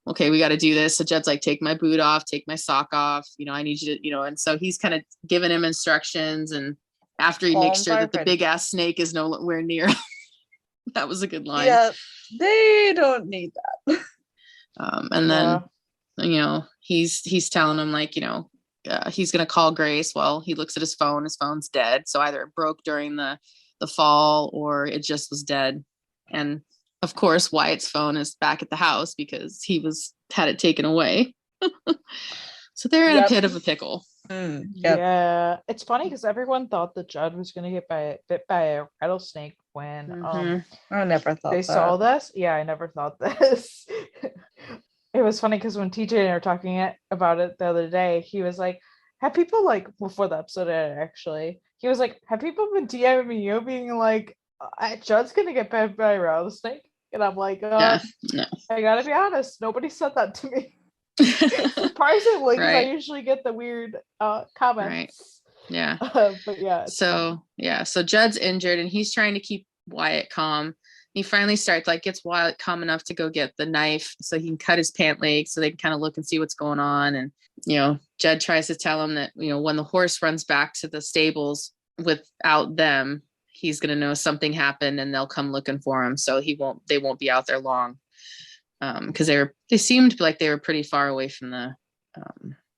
okay, we got to do this. So Judd's like, take my boot off, take my sock off. I need you to, and so he's kind of giving him instructions. And after he makes sure that the big ass snake is nowhere near. That was a good line. Yeah, they don't need that. And then, he's telling him like, he's going to call Grace. Well, he looks at his phone. His phone's dead. So either it broke during the fall or it just was dead. And of course, Wyatt's phone is back at the house because he had it taken away. So they're in a pit of a pickle. Yeah, it's funny because everyone thought that Judd was going to get bit by a rattlesnake when I never thought they saw this. Yeah, I never thought this. It was funny because when TJ and I were talking about it the other day, he was like, have people before the episode ended, actually, he was like, have people been DMing you being like, Judd's going to get bit by a rattlesnake? And I'm like, no. I gotta be honest, nobody said that to me. Surprisingly, because I usually get the weird comments. Right. Yeah. But yeah. So Judd's injured and he's trying to keep Wyatt calm. he finally starts gets Wyatt calm enough to go get the knife so he can cut his pant leg so they can kind of look and see what's going on. And, Judd tries to tell him that, when the horse runs back to the stables without them, he's going to know something happened and they'll come looking for him. So they won't be out there long. Cause they seemed like they were pretty far away from the,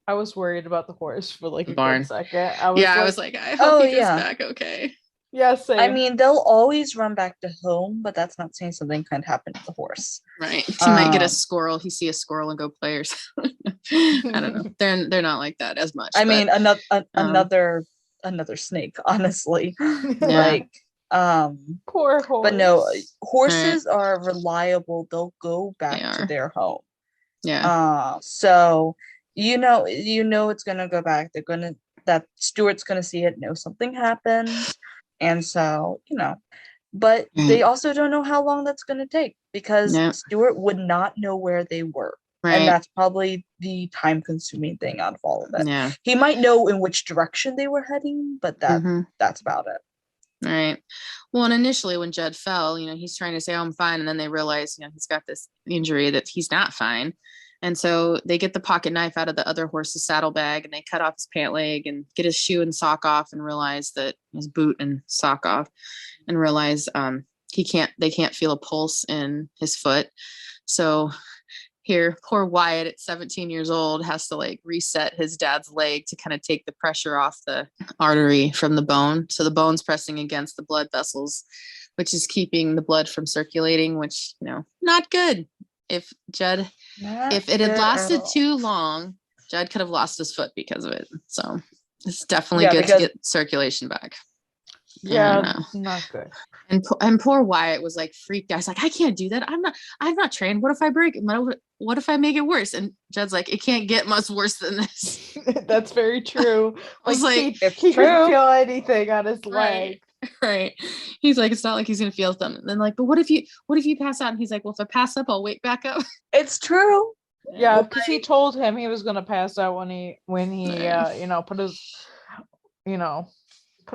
I was worried about the horse for like a barn. good second. I was like, I hope he goes back okay. Yeah, same. I mean, they'll always run back to home, but that's not saying something could happen to the horse. Right. He might get a squirrel. He see a squirrel and go play or something. I don't know. They're not like that as much. I mean, another snake, honestly. Yeah. Poor horse. But no, horses are reliable. They'll go back to their home. Yeah. So it's gonna go back. That Stuart's gonna see it, know something happened. And so, but they also don't know how long that's gonna take because Stuart would not know where they were. Right. And that's probably the time consuming thing out of all of it. Yeah. He might know in which direction they were heading, but that's about it. Right. Well, and initially when Judd fell, he's trying to say, oh, I'm fine. And then they realize, he's got this injury that he's not fine. And so they get the pocket knife out of the other horse's saddlebag and they cut off his pant leg and get his shoe and sock off and realize that his boot and sock off and realize they can't feel a pulse in his foot. So here, poor Wyatt at 17 years old has to reset his dad's leg to kind of take the pressure off the artery from the bone. So the bone's pressing against the blood vessels, which is keeping the blood from circulating, which, not good. If it had lasted too long, Judd could have lost his foot because of it. So it's definitely good to get circulation back. Yeah, not good. And poor Wyatt was freaked out. He's like, I can't do that. I'm not trained. What if I break it? What if I make it worse? And Judd's like, it can't get much worse than this. That's very true. He couldn't feel anything on his leg. Right. He's like, it's not like he's gonna feel something. And then but what if you pass out? And he's like, well, if I pass up, I'll wake back up. It's true. Yeah, because he told him he was gonna pass out when he put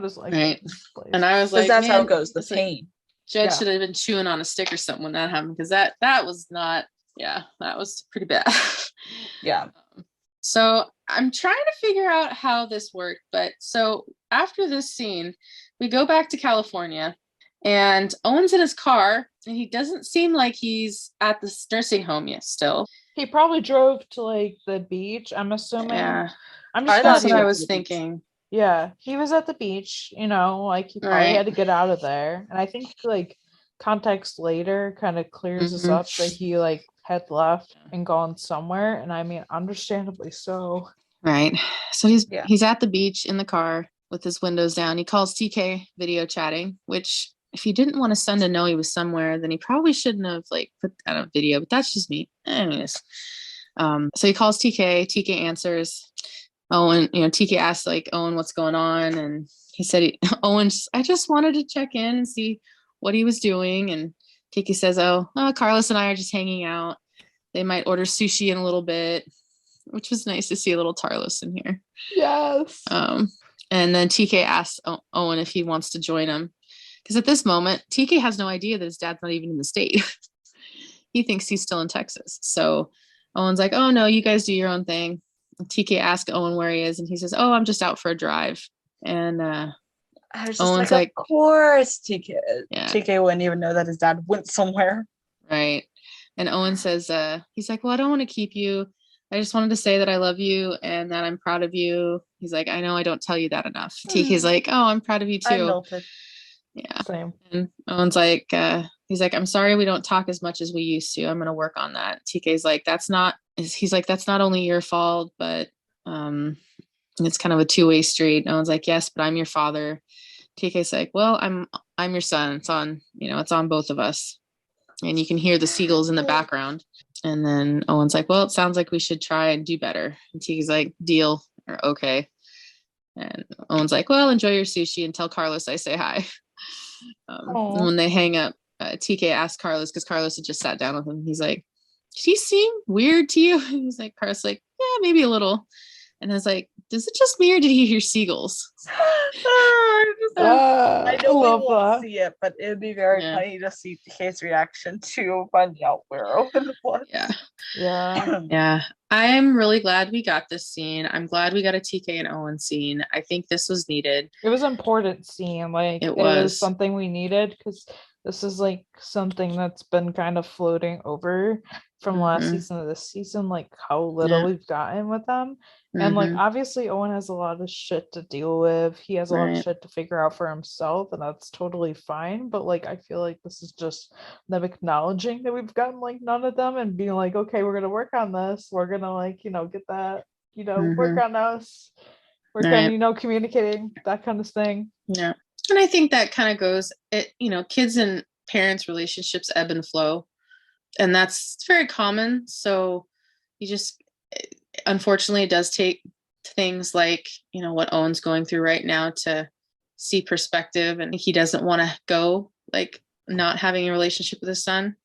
his leg in place. And I was like, that's how it goes. The pain. Judd should have been chewing on a stick or something when that happened, because that was not. Yeah, that was pretty bad. Yeah. So I'm trying to figure out how this worked, but so after this scene, we go back to California and Owen's in his car and he doesn't seem like he's at the nursing home yet still. He probably drove to the beach, I'm assuming. Yeah. That's what I was thinking. Yeah, he was at the beach, he probably had to get out of there. And I think context later kind of clears this up that he had left and gone somewhere. And I mean, understandably so. Right. So he's at the beach in the car with his windows down. He calls TK video chatting, which if he didn't want his son to know he was somewhere, then he probably shouldn't have put that on video, but that's just me. Anyways. So he calls TK, TK answers. Owen, TK asks Owen, what's going on? And he said, I just wanted to check in and see what he was doing. And TK says, Carlos and I are just hanging out. They might order sushi in a little bit, which was nice to see a little Tarlos in here. Yes. And then TK asks Owen if he wants to join him. Because at this moment, TK has no idea that his dad's not even in the state. He thinks he's still in Texas. So Owen's like, oh, no, you guys do your own thing. And TK asks Owen where he is. And he says, oh, I'm just out for a drive. And I was just Owen's of course, TK. Yeah. TK wouldn't even know that his dad went somewhere. Right. And Owen says, he's like, well, I don't want to keep you. I just wanted to say that I love you and that I'm proud of you. He's like, I know I don't tell you that enough. TK's like, oh, I'm proud of you too. I'm melted. Yeah. Same. And Owen's like, he's like, I'm sorry we don't talk as much as we used to. I'm going to work on that. TK's like, that's not only your fault, but it's kind of a two-way street. And Owen's like, yes, but I'm your father. TK's like, well, I'm your son. It's on both of us. And you can hear the seagulls in the background. And then Owen's like, well, it sounds like we should try and do better. And TK's like, deal, or okay. And Owen's like, well, enjoy your sushi and tell Carlos I say hi. And when they hang up, TK asked Carlos, because Carlos had just sat down with him. He's like, did he seem weird to you? And he's like, Carlos like, yeah, maybe a little. And I was like, is it just me or did he hear seagulls? I know we love won't that. see it, but it'd be very funny to see his reaction to finding out where Owen was. Yeah. I am really glad we got this scene. I'm glad we got a TK and Owen scene. I think this was needed. It was an important scene. Like it was something we needed because this is like something that's been kind of floating over from last season to this season, like how little we've gotten with them. And like obviously Owen has a lot of shit to deal with. He has a lot of shit to figure out for himself, and that's totally fine. But like I feel like this is just them acknowledging that we've gotten like none of them and being like, okay, we're gonna work on this. We're gonna like, get that, work on us. Work on, communicating, that kind of thing. Yeah. And I think that kind of goes, kids and parents relationships ebb and flow. And that's very common. So unfortunately, it does take things like, what Owen's going through right now to see perspective. And he doesn't want to go like not having a relationship with his son,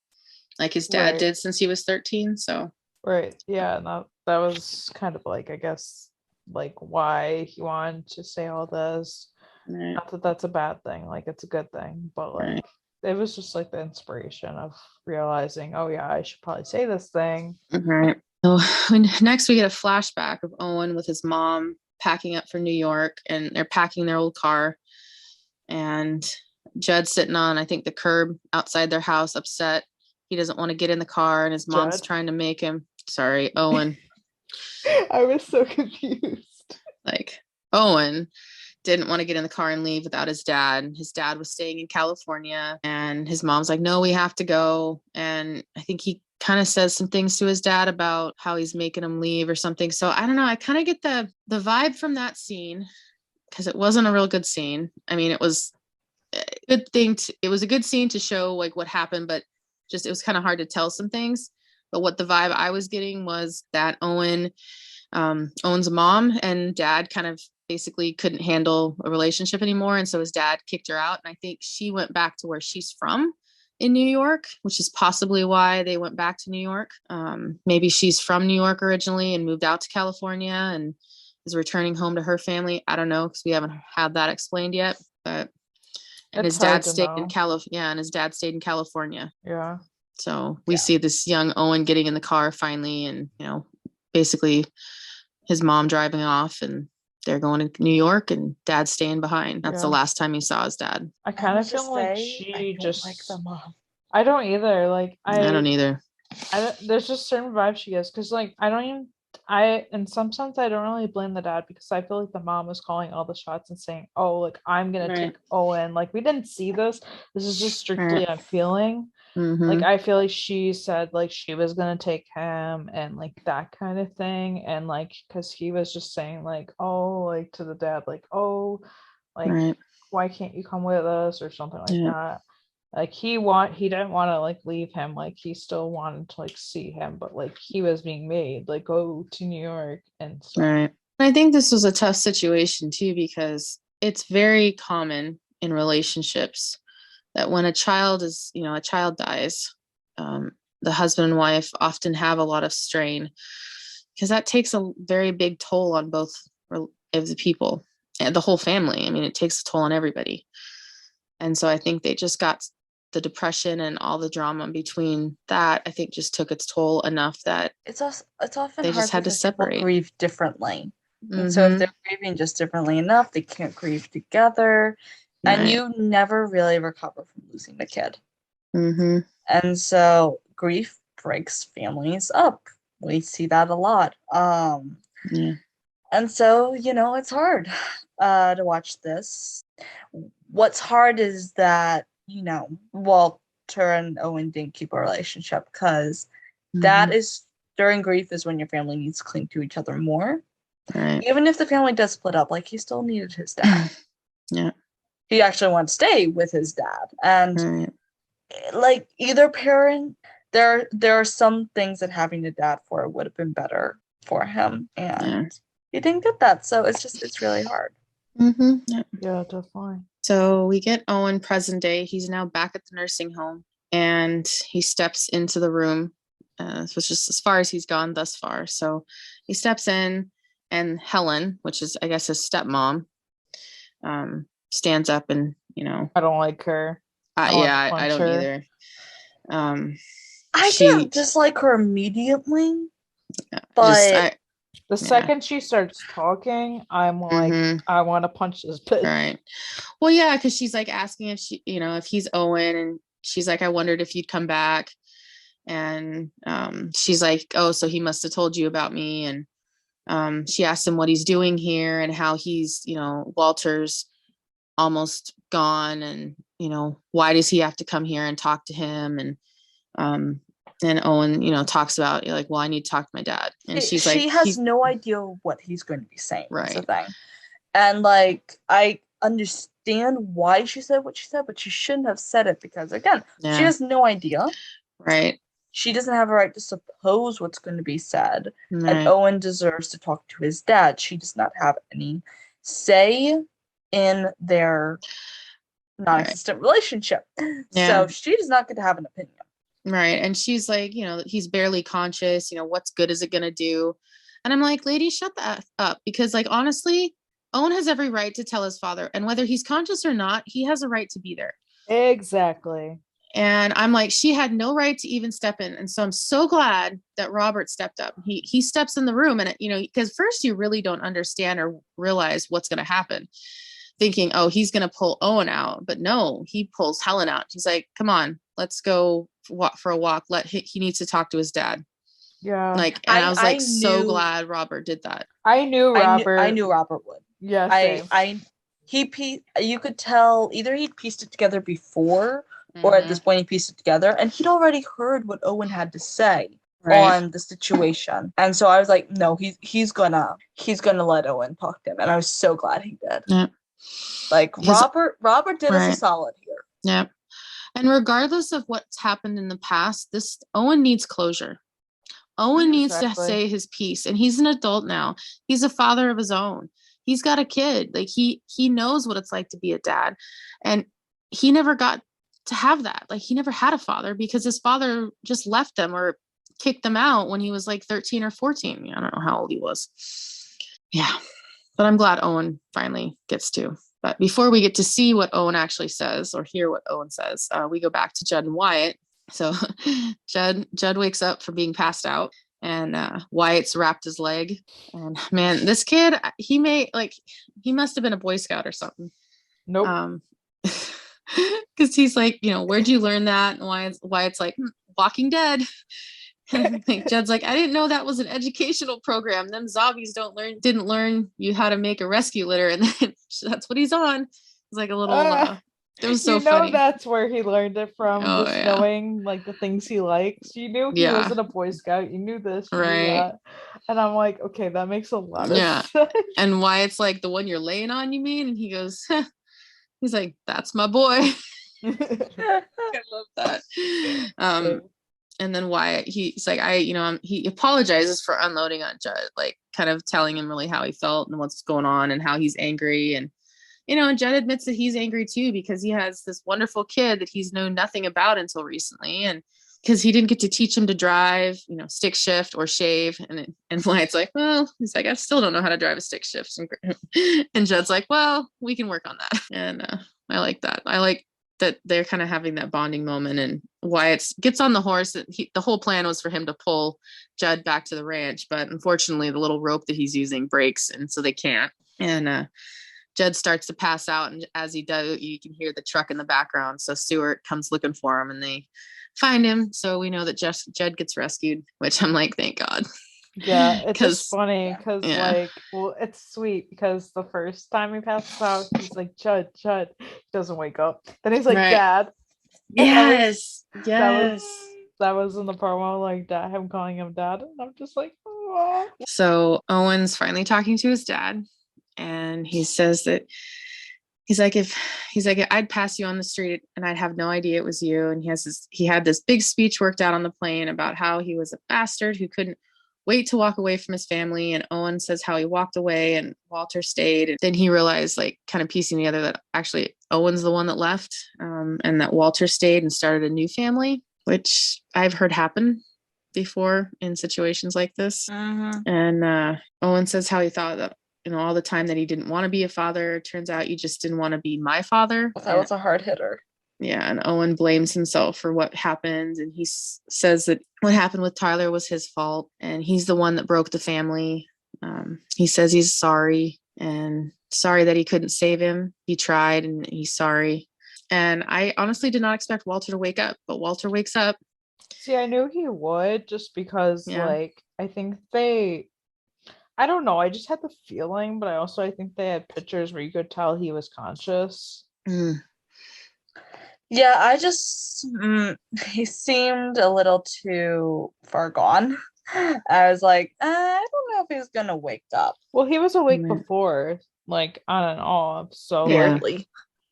like his dad did since he was 13. So. Right. Yeah. No, that was kind of like, I guess, like why he wanted to say all this. Not that that's a bad thing. Like it's a good thing. But like it was just like the inspiration of realizing, oh yeah, I should probably say this thing. Right. So next we get a flashback of Owen with his mom packing up for New York, and they're packing their old car, and Judd's sitting on, I think, the curb outside their house, upset. He doesn't want to get in the car, and his mom's trying to make him. Sorry, Owen. I was so confused. Like Owen didn't want to get in the car and leave without his dad. His dad was staying in California, and his mom's like, no, we have to go. And I think he kind of says some things to his dad about how he's making him leave or something. So I don't know. I kind of get the vibe from that scene, because it wasn't a real good scene. I mean, it was a good thing. It was a good scene to show like what happened, but just, it was kind of hard to tell some things. But what the vibe I was getting was that Owen's mom and dad kind of basically couldn't handle a relationship anymore. And so his dad kicked her out. And I think she went back to where she's from in New York, which is possibly why they went back to New York. Maybe she's from New York originally and moved out to California and is returning home to her family. I don't know, because we haven't had that explained yet. But and his dad stayed in California. Yeah. So we see this young Owen getting in the car finally, and basically his mom driving off, and they're going to New York, and dad's staying behind. That's the last time he saw his dad. I kind of feel like she just like the mom. I don't either. Like I don't either. There's just certain vibes she gives, because like in some sense I don't really blame the dad, because I feel like the mom was calling all the shots and saying, oh, like I'm gonna take Owen. Like we didn't see this is just strictly a feeling. Like I feel like she said like she was gonna take him and like that kind of thing, and like because he was just saying like, oh, like to the dad, like, oh, like why can't you come with us or something like that. Like he didn't want to like leave him, like he still wanted to like see him, but like he was being made like go to New York and stuff. I think this was a tough situation too, because it's very common in relationships that when a child dies, the husband and wife often have a lot of strain, because that takes a very big toll on both of the people and the whole family. I mean, it takes a toll on everybody. And so I think they just got the depression and all the drama between that, I think just took its toll enough that it's often they just had to separate. Grieve differently. And so if they're grieving just differently enough, they can't grieve together. And you never really recover from losing a kid. And so grief breaks families up. We see that a lot. And so, it's hard to watch this. What's hard is that, Walter and Owen didn't keep a relationship, because that is, during grief is when your family needs to cling to each other more. Even if the family does split up, like he still needed his dad. He actually wanted to stay with his dad. And like either parent, there are some things that having a dad for would have been better for him. And he didn't get that. So it's really hard. Yeah, definitely. So we get Owen present day. He's now back at the nursing home, and he steps into the room, which is as far as he's gone thus far. So he steps in, And Helen, which is, I guess, his stepmom, stands up and, I don't like her. I don't either. I didn't dislike her immediately, but the second she starts talking, I'm like, I want to punch this bitch. Right. Well, yeah, because she's like asking if she, if he's Owen, and she's like, I wondered if you'd come back. And she's like, oh, so he must have told you about me. And she asked him what he's doing here and how he's, Walter's almost gone, and why does he have to come here and talk to him? And Owen talks about, like, well, I need to talk to my dad. And she's like, she has no idea what he's going to be saying. Right. That's the thing. And like, I understand why she said what she said, but she shouldn't have said it, because again, she has no idea. Right. She doesn't have a right to suppose what's going to be said. Right. And Owen deserves to talk to his dad. She does not have any say in their non-existent relationship. So she does not get to have an opinion. Right. And she's like, he's barely conscious. What's good is it going to do? And I'm like, lady, shut that up. Because, like, honestly, Owen has every right to tell his father. And whether he's conscious or not, he has a right to be there. Exactly. And I'm like, she had no right to even step in. And so I'm so glad that Robert stepped up. He steps in the room, and, because first you really don't understand or realize what's going to happen, thinking, oh, he's going to pull Owen out. But no, he pulls Helen out. He's like, come on, let's go for a walk. He needs to talk to his dad. Yeah. Like, and I was like, so glad Robert did that. I knew Robert. I knew Robert would. Yeah. Same. You could tell either he'd pieced it together before, or at this point he pieced it together, and he'd already heard what Owen had to say on the situation. And so I was like, no, he's gonna let Owen talk to him. And I was so glad he did. Yeah. Like, Robert did us a solid here. Yeah. And regardless of what's happened in the past, this Owen needs closure. Owen needs to say his piece, and he's an adult now. He's a father of his own. He's got a kid. Like, he knows what it's like to be a dad, and he never got to have that. Like, he never had a father, because his father just left them or kicked them out when he was like 13 or 14. I don't know how old he was. Yeah. But I'm glad Owen finally gets to. But before we get to see what Owen actually says, or hear what Owen says, we go back to Judd and Wyatt. So Judd wakes up from being passed out, and Wyatt's wrapped his leg. And man, this kid, he must have been a Boy Scout or something. Nope. Because he's like, where'd you learn that? And Wyatt's like, Walking Dead. Like, Judd's like, I didn't know that was an educational program. Them zombies didn't learn you how to make a rescue litter, and then that's what he's on. It's like a little. It was so funny. That's where he learned it from. Knowing like the things he likes. You knew he wasn't a Boy Scout. You knew this, you knew that. And I'm like, okay, that makes a lot of sense. And Wyatt's like, the one you're laying on, you mean? And he goes, he's like, that's my boy. I love that. And then Wyatt, he's like, he apologizes for unloading on Judd, like kind of telling him really how he felt and what's going on and how he's angry. And, and Judd admits that he's angry too, because he has this wonderful kid that he's known nothing about until recently. And because he didn't get to teach him to drive, stick shift or shave. And Wyatt's like, well, he's like, I still don't know how to drive a stick shift. And Judd's like, well, we can work on that. And I like that. I like that they're kind of having that bonding moment, and Wyatt gets on the horse. The whole plan was for him to pull Judd back to the ranch, but unfortunately the little rope that he's using breaks, and so they can't. And Judd starts to pass out, and as he does, you can hear the truck in the background. So Stuart comes looking for him, and they find him. So we know that Judd gets rescued, which I'm like, thank God. Yeah, it's just funny because it's sweet because the first time he passes out, he's like, Judd. He doesn't wake up. Then he's like, Dad. Yes. That was in the promo, like him calling him Dad. And I'm just like, oh. So Owen's finally talking to his dad, and he says that he's like, I'd pass you on the street and I'd have no idea it was you. And he had this big speech worked out on the plane about how he was a bastard who couldn't wait to walk away from his family. And Owen says how he walked away and Walter stayed. And then he realized, like, kind of piecing together, that actually Owen's the one that left, and that Walter stayed and started a new family, which I've heard happen before in situations like this. Mm-hmm. And Owen says how he thought that, all the time that he didn't want to be a father. Turns out you just didn't want to be my father. That was a hard hitter. Yeah, and Owen blames himself for what happened, and he says that what happened with Tyler was his fault, and he's the one that broke the family. He says he's sorry, and sorry that he couldn't save him. He tried, and he's sorry. And I honestly did not expect Walter to wake up, but Walter wakes up. See, I knew he would, just because, like, I think I don't know, I just had the feeling, but I think they had pictures where you could tell he was conscious. Yeah, I just, he seemed a little too far gone. I was like, I don't know if he's gonna wake up. Well, he was awake before, like on and off, so barely.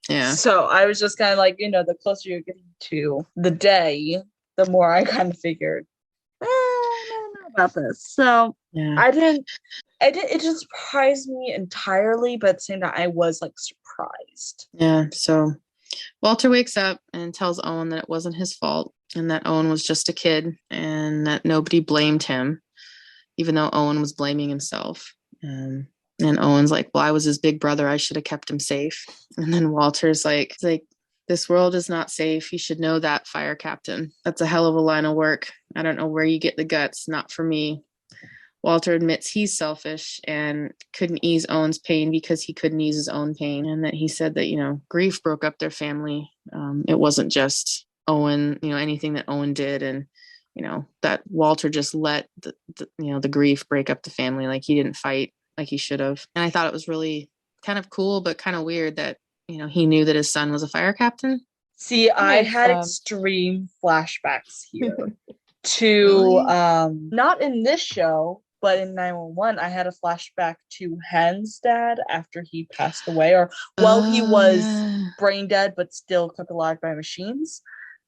Yeah. So I was just kind of like, the closer you're getting to the day, the more I kind of figured, I don't know about this. So it didn't surprise me entirely, but at the same time, I was like surprised. Yeah. So Walter wakes up and tells Owen that it wasn't his fault, and that Owen was just a kid, and that nobody blamed him, even though Owen was blaming himself. And Owen's like, well, I was his big brother. I should have kept him safe. And then Walter's like, this world is not safe. You should know that, fire captain. That's a hell of a line of work. I don't know where you get the guts. Not for me. Walter admits he's selfish and couldn't ease Owen's pain because he couldn't ease his own pain. And that he said that, grief broke up their family. It wasn't just Owen, anything that Owen did. And, that Walter just let the grief break up the family. Like he didn't fight like he should have. And I thought it was really kind of cool, but kind of weird that, he knew that his son was a fire captain. See, I had extreme flashbacks here to, not in this show, but in 911, I had a flashback to Hen's dad after he passed away, or while he was brain dead, but still kept alive by machines.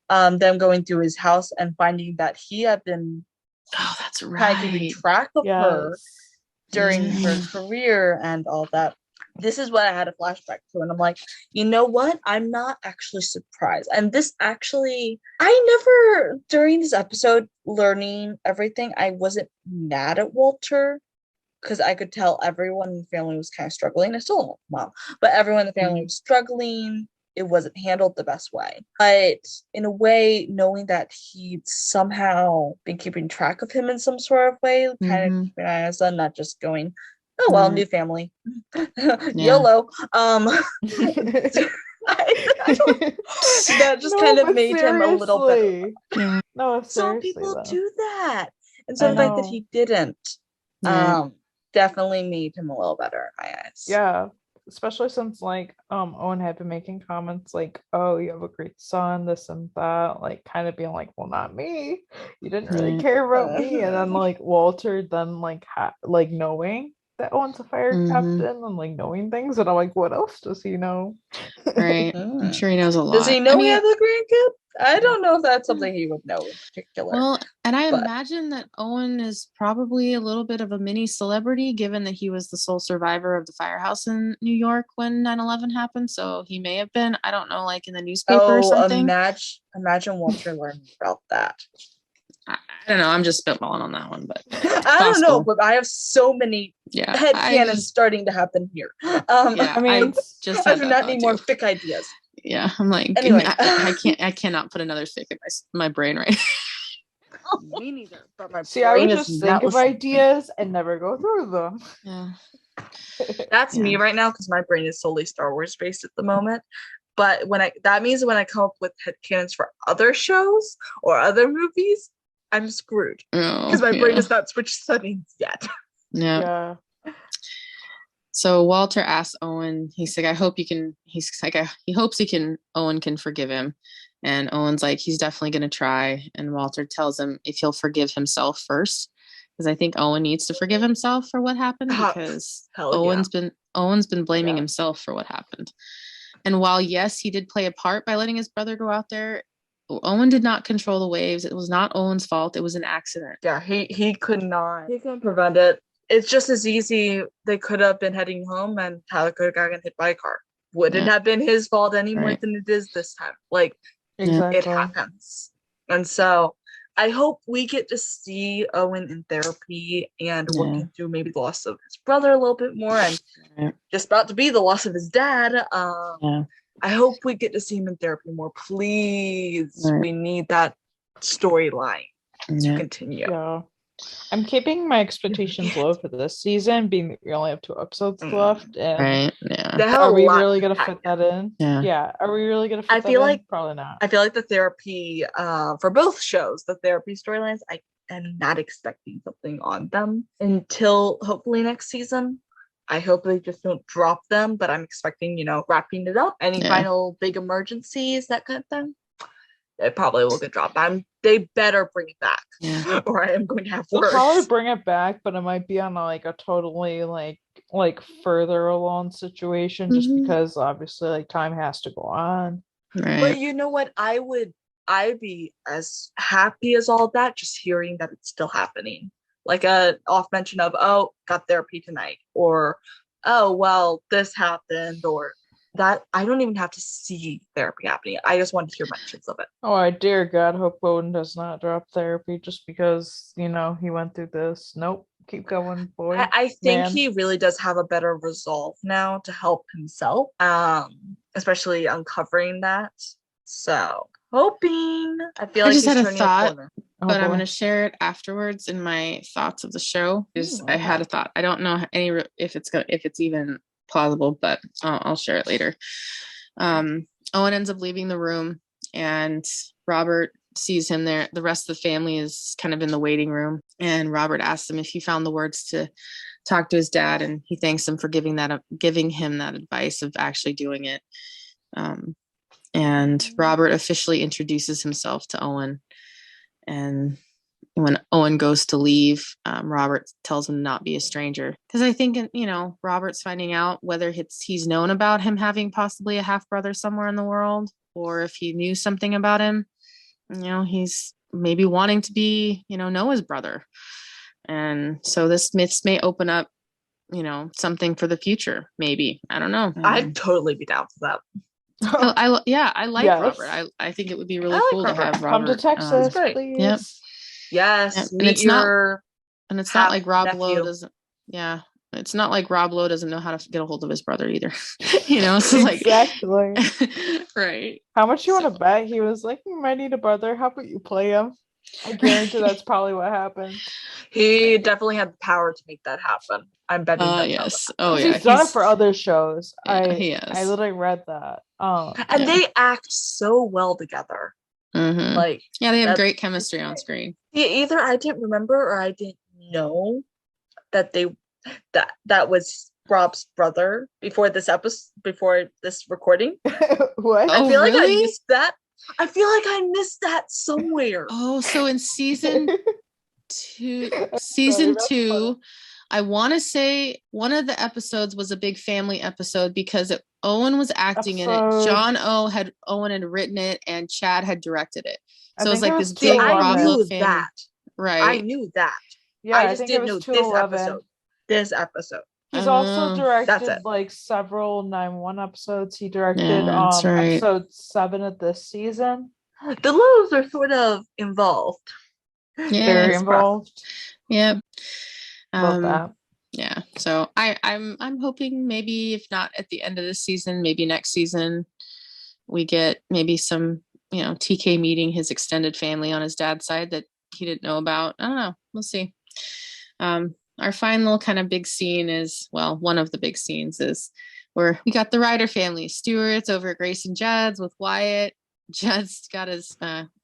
Them going through his house and finding that he had been that's right, keeping track of her during her career and all that. This is what I had a flashback to, and I'm like, you know what? I'm not actually surprised. And this actually, I never, during this episode, learning everything, I wasn't mad at Walter, because I could tell everyone in the family was kind of struggling. I still don't know Mom, but everyone in the family was struggling. It wasn't handled the best way. But in a way, knowing that he'd somehow been keeping track of him in some sort of way, kind of keeping an eye on his son, not just going, oh well, new family. YOLO. That just kind of made him a little bit. No, some people do that. And so the fact that he didn't definitely made him a little better in my eyes. Yeah. Especially since Owen had been making comments like, oh, you have a great son, this and that, like kind of being like, well, not me, you didn't really care about me. And then Walter then knowing that Owen's a fire captain and knowing things, and I'm like, what else does he know? Right. I'm sure he knows a lot. Does he know he has a grandkid? I don't know if that's something he would know in particular. Well, and I imagine that Owen is probably a little bit of a mini celebrity, given that he was the sole survivor of the firehouse in New York when 9/11 happened. So he may have been, I don't know, in the newspaper or something. Imagine Walter learning about that. I don't know. I'm just spitballing on that one, but I don't know. But I have so many headcanons starting to happen here. I do not need more fic ideas. Yeah, I'm like, anyway. I cannot put another fic in my brain right now. Me neither. But my I would just think of ideas and never go through them. Yeah, that's me right now because my brain is solely Star Wars based at the moment. But that means when I come up with headcanons for other shows or other movies, I'm screwed because my brain has not switched settings yet. Yeah. So Walter asks Owen, he's like, he hopes Owen can forgive him. And Owen's like, he's definitely going to try. And Walter tells him if he'll forgive himself first, because I think Owen needs to forgive himself for what happened, because Owen's been blaming himself for what happened. And while, yes, he did play a part by letting his brother go out there, Owen did not control the waves. It was not Owen's fault. It was an accident. Yeah, he could not. He couldn't prevent it. It's just as easy. They could have been heading home and Tyler could have gotten hit by a car. Wouldn't have been his fault any more than it is this time. Exactly. It happens. And so I hope we get to see Owen in therapy and working through maybe the loss of his brother a little bit more, and just about to be the loss of his dad. I hope we get to see him in therapy more. Please, we need that storyline to continue. Yeah. I'm keeping my expectations low for this season, being that we only have 2 episodes left. And are we really gonna fit that in? Yeah. Are we really gonna fit that in? Probably not. I feel like the therapy for both shows, the therapy storylines, I am not expecting something on them until hopefully next season. I hope they just don't drop them, but I'm expecting, wrapping it up. Any final big emergencies, that kind of thing. It probably will get dropped. They better bring it back, or I am going to have words. They'll probably bring it back, but it might be on like a totally like further along situation, just because obviously like time has to go on. Right. But you know what? I'd be as happy as all that, just hearing that it's still happening. Like a off mention of, oh, got therapy tonight, or oh, well, this happened, or that. I don't even have to see therapy happening. I just want to hear mentions of it. Oh, I dear God, hope Owen does not drop therapy just because, he went through this. Nope. Keep going, boy. I think he really does have a better resolve now to help himself, especially uncovering that. So, hoping. I feel like just he's had a turning thought, a corner. but I'm going to share it afterwards in my thoughts of the show. I had a thought. I don't know if it's even plausible, but I'll share it later. Owen ends up leaving the room, and Robert sees him there. The rest of the family is kind of in the waiting room, and Robert asks him if he found the words to talk to his dad, and he thanks him for giving him that advice of actually doing it. And Robert officially introduces himself to Owen, and when Owen goes to leave, Robert tells him not be a stranger, because I think Robert's finding out whether he's known about him having possibly a half brother somewhere in the world, or if he knew something about him. He's maybe wanting to be know his brother, and so this may open up something for the future. Maybe, I don't know. I'd totally be down for that. I like Robert. I think it would be really cool to have Robert come to Texas, please. Yep. Yes, and it's not like Rob Lowe doesn't. Yeah, it's not like Rob Lowe doesn't know how to get a hold of his brother either. So exactly. Right. How much you want to bet? He was like, "You might need a brother. How about you play him?" I guarantee that's probably what happened. He definitely had the power to make that happen. I'm betting. Yes. Oh yeah. He's done it for other shows. He has. I literally read that. And they act so well together. Mm-hmm. Like, they have great chemistry on screen. Either I didn't remember or I didn't know that that was Rob's brother before this recording. What? I feel like I missed that. I feel like I missed that somewhere. Oh, so in season 2, I want to say one of the episodes was a big family episode because Owen was acting in it. Owen had written it, and Chad had directed it. So it was like this big Rob Lowe family. That. Right. I knew that. Yeah, I just didn't know this episode. He's also directed like several 911 episodes. He directed episode 7 of this season. The Lows are sort of involved. Yeah, very involved. Yep. Love that. Yeah. So I'm hoping maybe if not at the end of this season, maybe next season we get maybe some, TK meeting his extended family on his dad's side that he didn't know about. I don't know. We'll see. Our final kind of big scene is, one of the big scenes is where we got the Ryder family. Stuart's over at Grace and Judd's with Wyatt. Judd's got his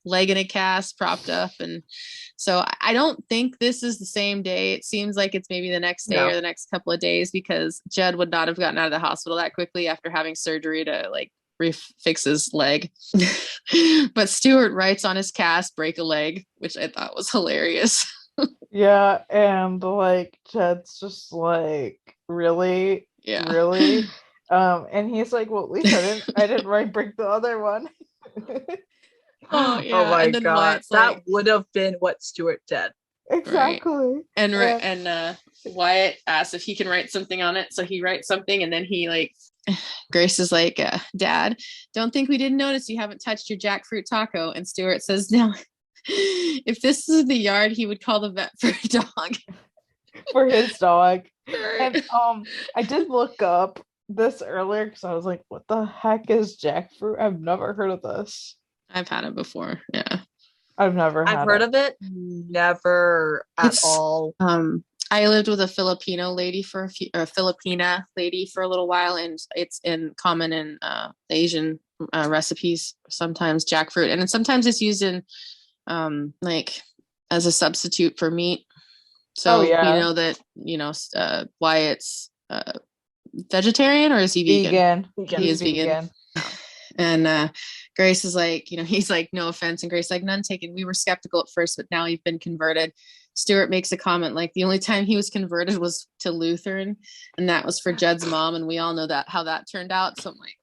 leg in a cast propped up. And so I don't think this is the same day. It seems like it's maybe the next day or the next couple of days, because Judd would not have gotten out of the hospital that quickly after having surgery to fix his leg. But Stuart writes on his cast, break a leg, which I thought was hilarious. Yeah, and Judd's just really? Yeah. Really? And he's like, well, at least I didn't write break the other one. Oh my God. That would have been what Stuart did. Exactly. Right. And Wyatt asks if he can write something on it. So he writes something, and then he Grace is like, Dad, don't think we didn't notice you haven't touched your jackfruit taco. And Stuart says, no, if this is the yard, he would call the vet for a dog. For his dog. And I did look up this earlier because I was like, what the heck is jackfruit? I've never heard of this. I've had it before. Yeah. I've heard of it. Never at all. I lived with a Filipina lady for a little while, and it's common in Asian recipes. Sometimes jackfruit, and sometimes it's used in like as a substitute for meat. So you know that Wyatt's vegetarian, or is he vegan? He is vegan. And Grace is like, he's like, no offense, and Grace like, none taken. We were skeptical at first, but now you've been converted. Stuart makes a comment like the only time he was converted was to Lutheran, and that was for Judd's mom, and we all know how that turned out. So I'm like,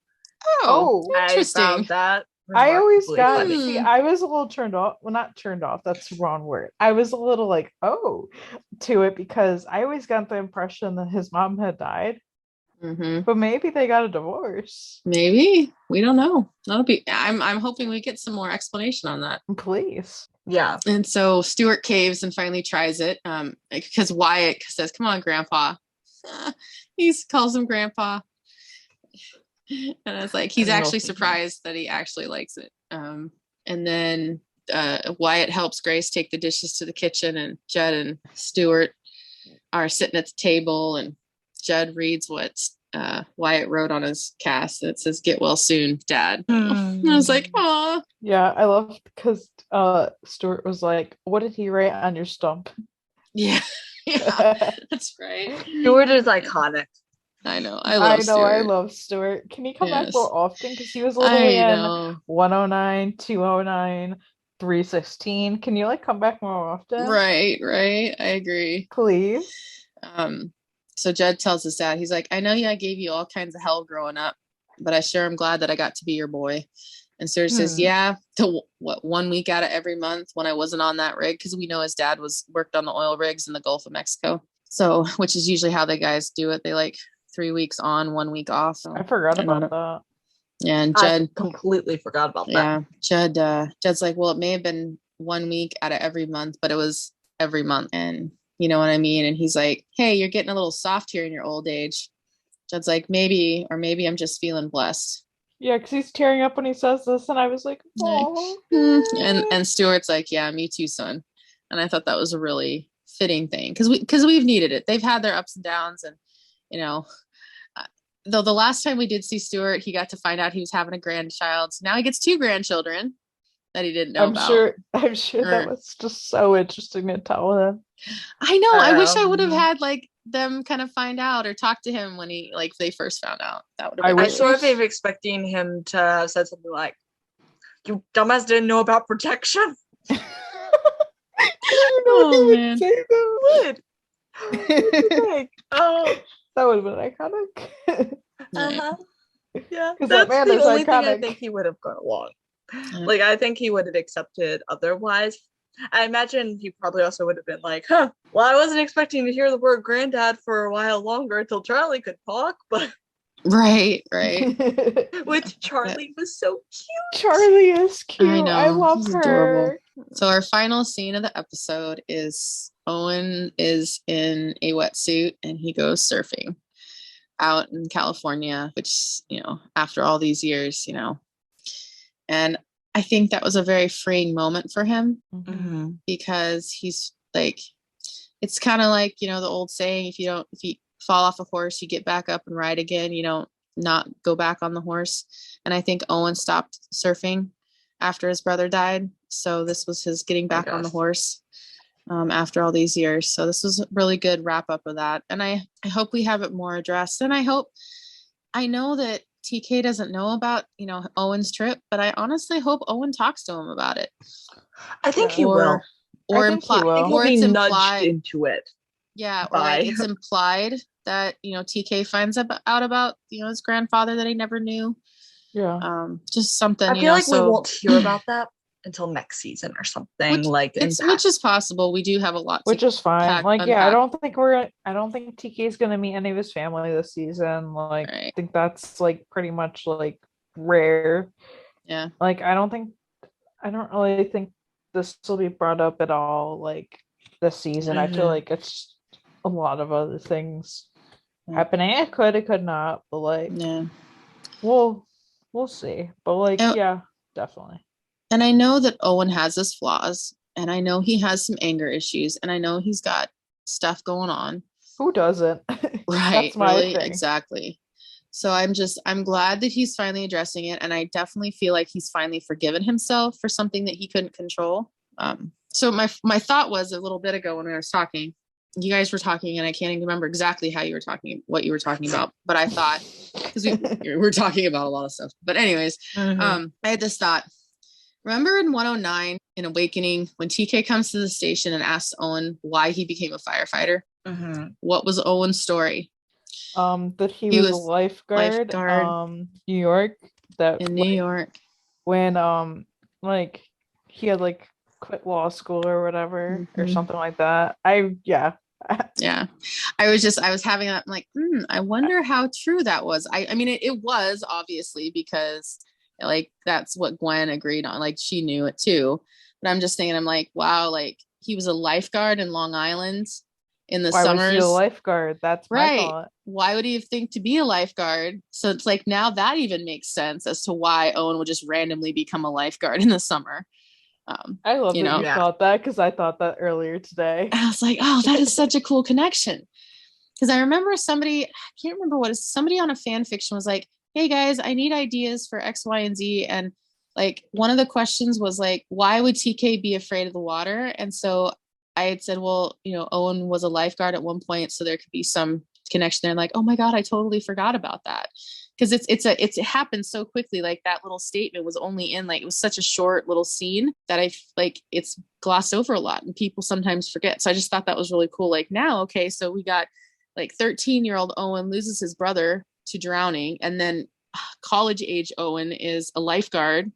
oh interesting. I found that. I always got I was a little turned off. Well, not turned off, that's the wrong word. I was a little like, to it, because I always got the impression that his mom had died. Mm-hmm. But maybe they got a divorce. Maybe. We don't know. I'm hoping we get some more explanation on that. Please. Yeah. And so Stuart caves and finally tries it. Because Wyatt says, come on, Grandpa. He calls him Grandpa. And I was like, he's actually surprised that he actually likes it. And then Wyatt helps Grace take the dishes to the kitchen, and Judd and Stuart are sitting at the table, and Judd reads what Wyatt wrote on his cast. It says, "Get well soon, Dad." And I was like, "Aw." Yeah, I love because Stuart was like, "What did he write on your stump?" Yeah, that's right. Stuart is iconic. I know. I love Stuart. Can he come back more often? Because he was literally in 109, 209, 316. Can you come back more often? Right. I agree. Please. So Judd tells his dad, he's like, I know I gave you all kinds of hell growing up, but I sure am glad that I got to be your boy. And Stuart says, yeah, 1 week out of every month when I wasn't on that rig, because we know his dad worked on the oil rigs in the Gulf of Mexico. So, which is usually how the guys do it. They 3 weeks on, 1 week off. So I forgot about that. Yeah, and Judd completely forgot about that. Yeah, Judd's like, well, it may have been 1 week out of every month, but it was every month, and you know what I mean. And he's like, hey, you're getting a little soft here in your old age. Judd's like, maybe I'm just feeling blessed. Yeah, because he's tearing up when he says this, and I was like, oh. And Stuart's like, yeah, me too, son. And I thought that was a really fitting thing because we've needed it. They've had their ups and downs, and though the last time we did see Stuart, he got to find out he was having a grandchild. So now he gets 2 grandchildren that he didn't know about. I'm sure that was just so interesting to tell him. I know. I wish I would have had them kind of find out or talk to him when they first found out. That would have been. I sort of am expecting him to have said something like, "You dumbass didn't know about protection." Oh man. That would have been iconic. Yeah, that's the only thing I think he would have gone along. I think he would have accepted otherwise. I imagine he probably also would have been like, well, I wasn't expecting to hear the word granddad for a while longer until Charlie could talk, but right. Which Charlie was so cute. Charlie is cute. I know. I love He's her. Adorable. So our final scene of the episode is Owen is in a wetsuit and he goes surfing out in California, which, after all these years, and I think that was a very freeing moment for him because he's it's kind of like, the old saying, if you fall off a horse, you get back up and ride again. You don't not go back on the horse. And I think Owen stopped surfing after his brother died. So this was his getting back on the horse after all these years. So this was a really good wrap up of that. And I hope we have it more addressed. And I know that TK doesn't know about, Owen's trip, but I honestly hope Owen talks to him about it. I think he will. Or it's implied into it. Yeah, or it's implied that, TK finds out about, his grandfather that he never knew. Yeah. Just something. I feel like we won't hear about that until next season or something. Which is possible. We do have a lot. Which is fine. I don't think TK is gonna meet any of his family this season. Right. I think that's pretty much rare. Yeah. I don't really think this will be brought up at all like this season. I feel like it's a lot of other things happening. It could not, but like we'll see. But like yeah, definitely. And I know that Owen has his flaws, and I know he has some anger issues, and I know he's got stuff going on. Who doesn't? Right. That's my thing. Exactly. So I'm glad that he's finally addressing it. And I definitely feel like he's finally forgiven himself for something that he couldn't control. So my thought was a little bit ago when we were talking, you guys were talking, and I can't even remember exactly what you were talking about, but I thought, because we were talking about a lot of stuff, but anyways, I had this thought. Remember in 109 in Awakening, when TK comes to the station and asks Owen why he became a firefighter? What was Owen's story? That he was a lifeguard New York. New York. When like he had like quit law school or whatever or something like that. I was having that, I'm like, I wonder how true that was. I mean it was obviously, because like that's what Gwen agreed on, like she knew it too, but I'm just thinking, I'm like, wow, like he was a lifeguard in Long Island in the summers. Why was he a lifeguard? That's my thought. Why would he think to be a lifeguard? So it's like now that even makes sense as to why Owen would just randomly become a lifeguard in the summer. I love that you thought that, because I thought that earlier today. I was like, oh, that is such a cool connection. Because I remember somebody on a fan fiction was like, hey guys, I need ideas for X, Y, and Z. And like one of the questions was like, why would TK be afraid of the water? And so I had said, well, Owen was a lifeguard at one point, so there could be some connection there. Like, oh my God, I totally forgot about that. Because it happened so quickly. Like that little statement was only in it was such a short little scene that I like it's glossed over a lot, and people sometimes forget. So I just thought that was really cool. Like now, okay, so we got like 13-year-old Owen loses his brother to drowning, and then college age Owen is a lifeguard.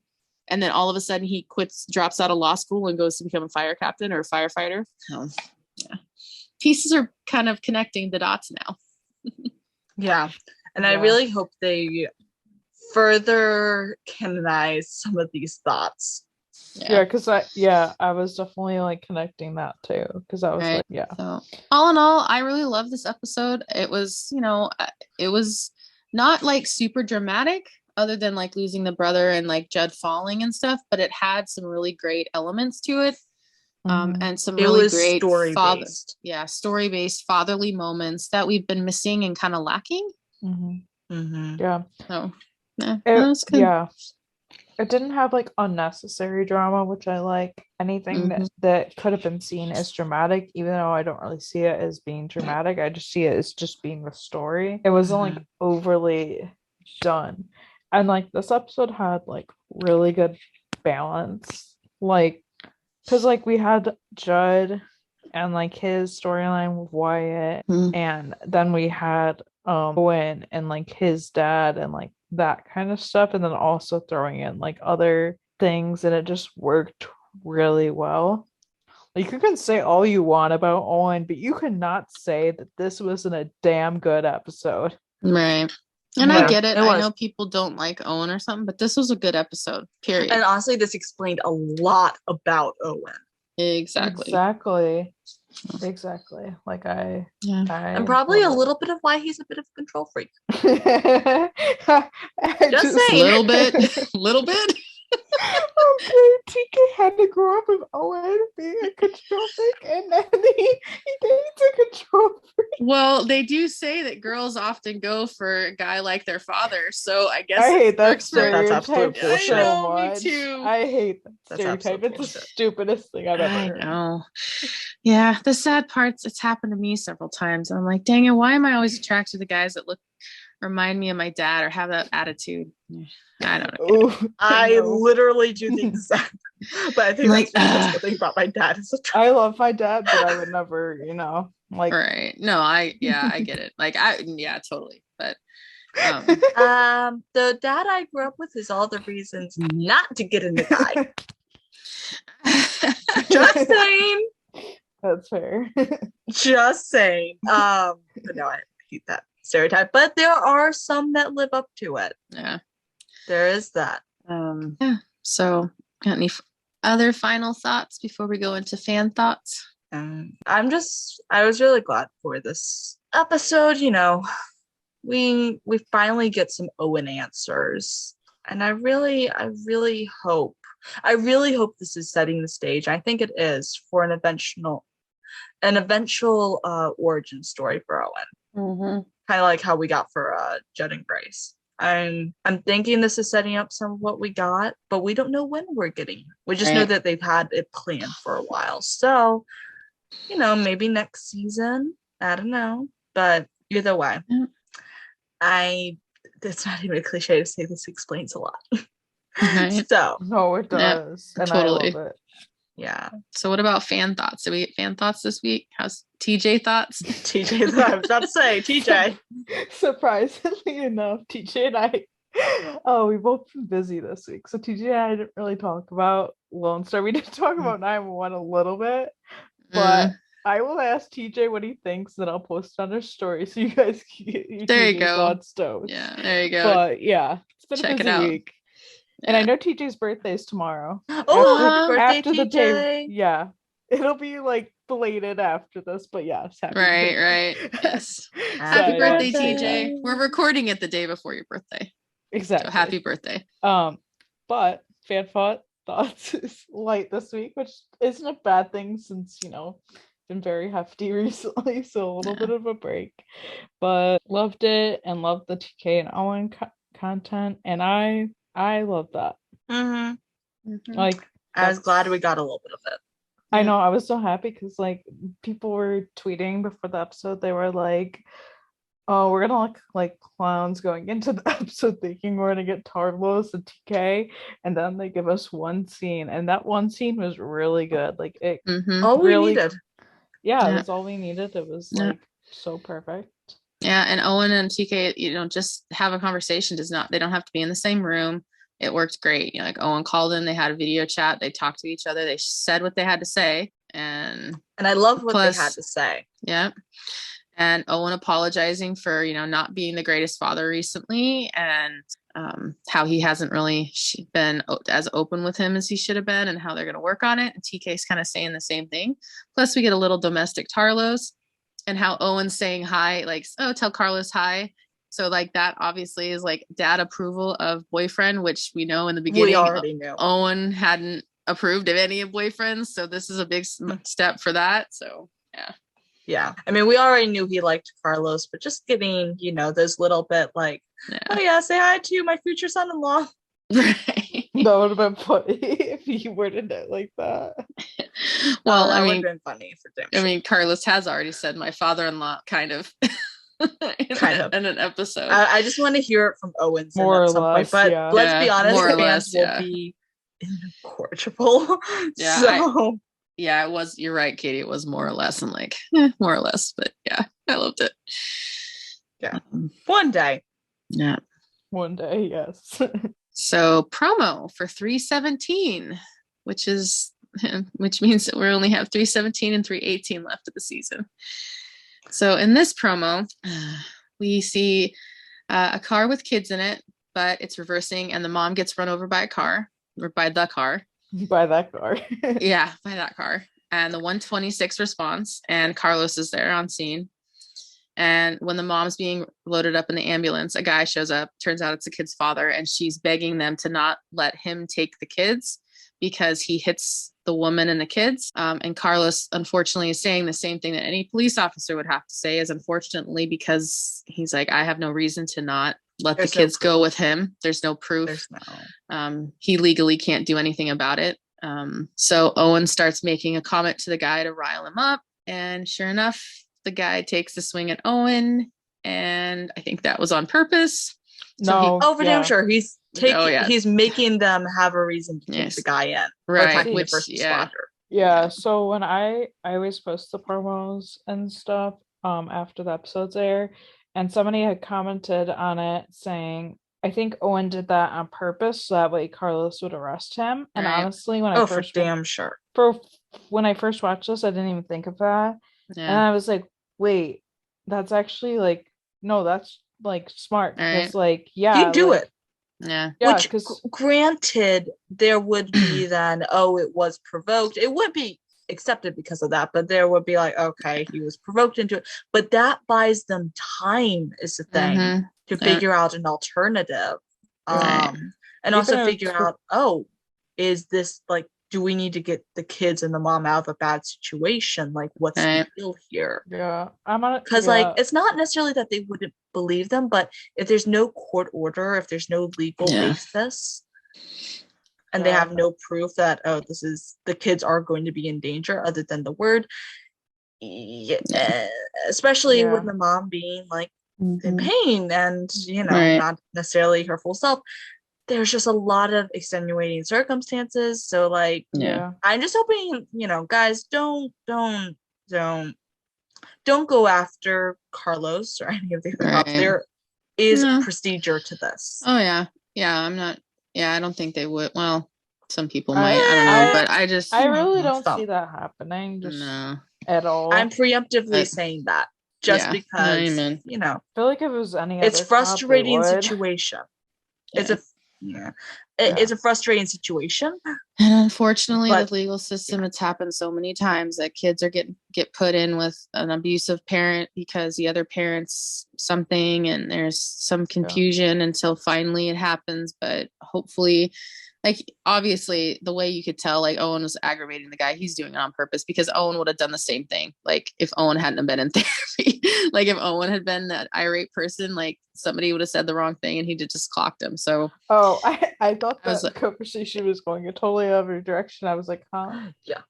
And then all of a sudden he drops out of law school and goes to become a fire captain or a firefighter. Oh, yeah. Pieces are kind of connecting the dots now. Yeah. And I really hope they further canonize some of these thoughts. Yeah, because I was definitely like connecting that too. Because I was like, yeah. So all in all, I really love this episode. It was, it was not like super dramatic, other than like losing the brother and like Judd falling and stuff, but it had some really great elements to it. And some really great story-based fatherly moments that we've been missing and kind of lacking. Yeah. So that was good. Yeah. It didn't have like unnecessary drama, which I like. Anything that could have been seen as dramatic, even though I don't really see it as being dramatic, I just see it as just being the story. It wasn't like overly done. And like this episode had like really good balance, like because like we had Judd and like his storyline with Wyatt, and then we had Owen and like his dad and like that kind of stuff, and then also throwing in like other things, and it just worked really well. Like you can say all you want about Owen, but you cannot say that this wasn't a damn good episode. Right. And I get it. I know people don't like Owen or something, but this was a good episode, period. And honestly, this explained a lot about Owen. Exactly. Like and probably a little bit of why he's a bit of a control freak. Just saying. Little bit. Okay, TK had to grow up with Owen being a control freak, and then he dates a control freak. Well, they do say that girls often go for a guy like their father, so I guess I hate that stereotype. That's absolute bullshit. I know, me too. I hate that stereotype. It's the stupidest thing I've ever heard. I know. Yeah, the sad part's it's happened to me several times. I'm like, dang it, why am I always attracted to guys that remind me of my dad or have that attitude? I don't know. I literally do the exact, but I think that's the thing about my dad is I love my dad, but I would never, like. Right. No, I get it. Like totally. But the dad I grew up with is all the reasons not to get in the guy. Just saying. That's fair. Just saying. But no, I hate that stereotype. But there are some that live up to it. Yeah. There is that. Yeah. So got any other final thoughts before we go into fan thoughts? I was really glad for this episode. We finally get some Owen answers, and I really hope this is setting the stage. I think it is for an eventual origin story for Owen. Mm-hmm. Kind of like how we got for Jed and Grace. I'm thinking this is setting up some of what we got, but we don't know when we're getting it. We just know that they've had it planned for a while. So, maybe next season. I don't know. But either way, it's not even a cliche to say this explains a lot. Right. So no, it does. Yeah, and totally. I love it. Yeah. So what about fan thoughts? Did we get fan thoughts this week? How's TJ thoughts? TJ, I was about to say TJ. Surprisingly enough, TJ and I, we've both been busy this week. So TJ and I didn't really talk about Lone Star. We did talk about 911 a little bit, but I will ask TJ what he thinks, and I'll post it on our story so you guys can get your thoughts. Yeah, there you go. But yeah, it's been Check a busy week. And I know TJ's birthday is tomorrow. Oh, happy birthday, TJ. The day, yeah. It'll be like belated after this, but yes. Right. Yes. Happy birthday, TJ. We're recording it the day before your birthday. Exactly. So happy birthday. But fan thoughts is light this week, which isn't a bad thing since, been very hefty recently, so a little bit of a break. But loved it and loved the TK and Owen content, and I love that. Like, I was glad we got a little bit of it. I know, I was so happy because like people were tweeting before the episode. They were like, "Oh, we're gonna look like clowns going into the episode, thinking we're gonna get Tarlos and TK," and then they give us one scene, and that one scene was really good. Like it, all we needed. Yeah, that's all we needed. It was like so perfect. Yeah, and Owen and TK, just have a conversation. They don't have to be in the same room. It worked great. Like Owen called in, they had a video chat, they talked to each other, they said what they had to say, and I love what they had to say. Yeah. And Owen apologizing for, not being the greatest father recently, and how he hasn't really been as open with him as he should have been, and how they're going to work on it. And TK's kind of saying the same thing. Plus we get a little domestic Tarlos, and how Owen's saying hi, like, "Oh, tell Carlos hi." So like that obviously is like dad approval of boyfriend, which we know in the beginning, we already knew. Owen hadn't approved of any of boyfriends. So this is a big step for that. So yeah. Yeah. I mean, we already knew he liked Carlos, but just getting, those little bit like, "Oh yeah, say hi to my future son-in-law." Right. That would have been funny if he worded it like that. Well, that would have been funny for them. I mean, Carlos has already said my father-in-law kind of. in an episode. I just want to hear it from Owens more at or some less, point. But let's be honest, more or fans less, will be incorrigible. Yeah, so it was. You're right, Katie. It was more or less, and like more or less. But yeah, I loved it. Yeah, one day. Yeah, one day. Yes. So promo for 317, which means that we only have 317 and 318 left of the season. So in this promo, we see a car with kids in it, but it's reversing, and the mom gets run over by a car, or by the car. By that car. Yeah, by that car. And the 126 responds, and Carlos is there on scene. And when the mom's being loaded up in the ambulance, a guy shows up. Turns out it's the kid's father, and she's begging them to not let him take the kids because he hits the woman and the kids. And Carlos, unfortunately, is saying the same thing that any police officer would have to say, is unfortunately, because he's like, I have no reason to not let the kids go with him. There's no proof. He legally can't do anything about it. So Owen starts making a comment to the guy to rile him up. And sure enough, the guy takes a swing at Owen. And I think that was on purpose. For damn sure. He's he's making them have a reason to take the guy in. Right. The first responder. Yeah. So when I always post the promos and stuff after the episodes air, and somebody had commented on it saying, I think Owen did that on purpose so that way Carlos would arrest him. And honestly, when I first when I first watched this, I didn't even think of that. Yeah. And I was like, wait, that's actually like, no, that's like smart. Because like, yeah, you do it. Yeah. Which, granted, there would be then, it was provoked. It would be accepted because of that, but there would be like, okay, he was provoked into it. But that buys them time, is the thing, to figure out an alternative. And also figure out, is this like, do we need to get the kids and the mom out of a bad situation? Like, what's the deal here? Yeah. Because like, it's not necessarily that they wouldn't believe them, but if there's no court order, if there's no legal basis, and they have no proof that, this is, the kids are going to be in danger other than the word, especially with the mom being like in pain and, not necessarily her full self. There's just a lot of extenuating circumstances. So like, I'm just hoping, guys, don't go after Carlos or any of the other cops. There is procedure to this. Oh yeah. I'm not. Yeah, I don't think they would. Well, some people might. I don't know, but I really don't see that happening. Just at all. I'm preemptively saying that just because I feel like if it was any it's other frustrating cop, situation. It's a frustrating situation. And unfortunately, with legal system, it's happened so many times that kids are get put in with an abusive parent because the other parent's something, and there's some confusion until finally it happens. But hopefully, like, obviously, the way you could tell, like, Owen was aggravating the guy, he's doing it on purpose, because Owen would have done the same thing. Like, if Owen hadn't been in therapy, like, if Owen had been that irate person, like, somebody would have said the wrong thing and he'd have just clocked him. So, I thought that conversation was going a totally other direction. I was like, huh? Yeah.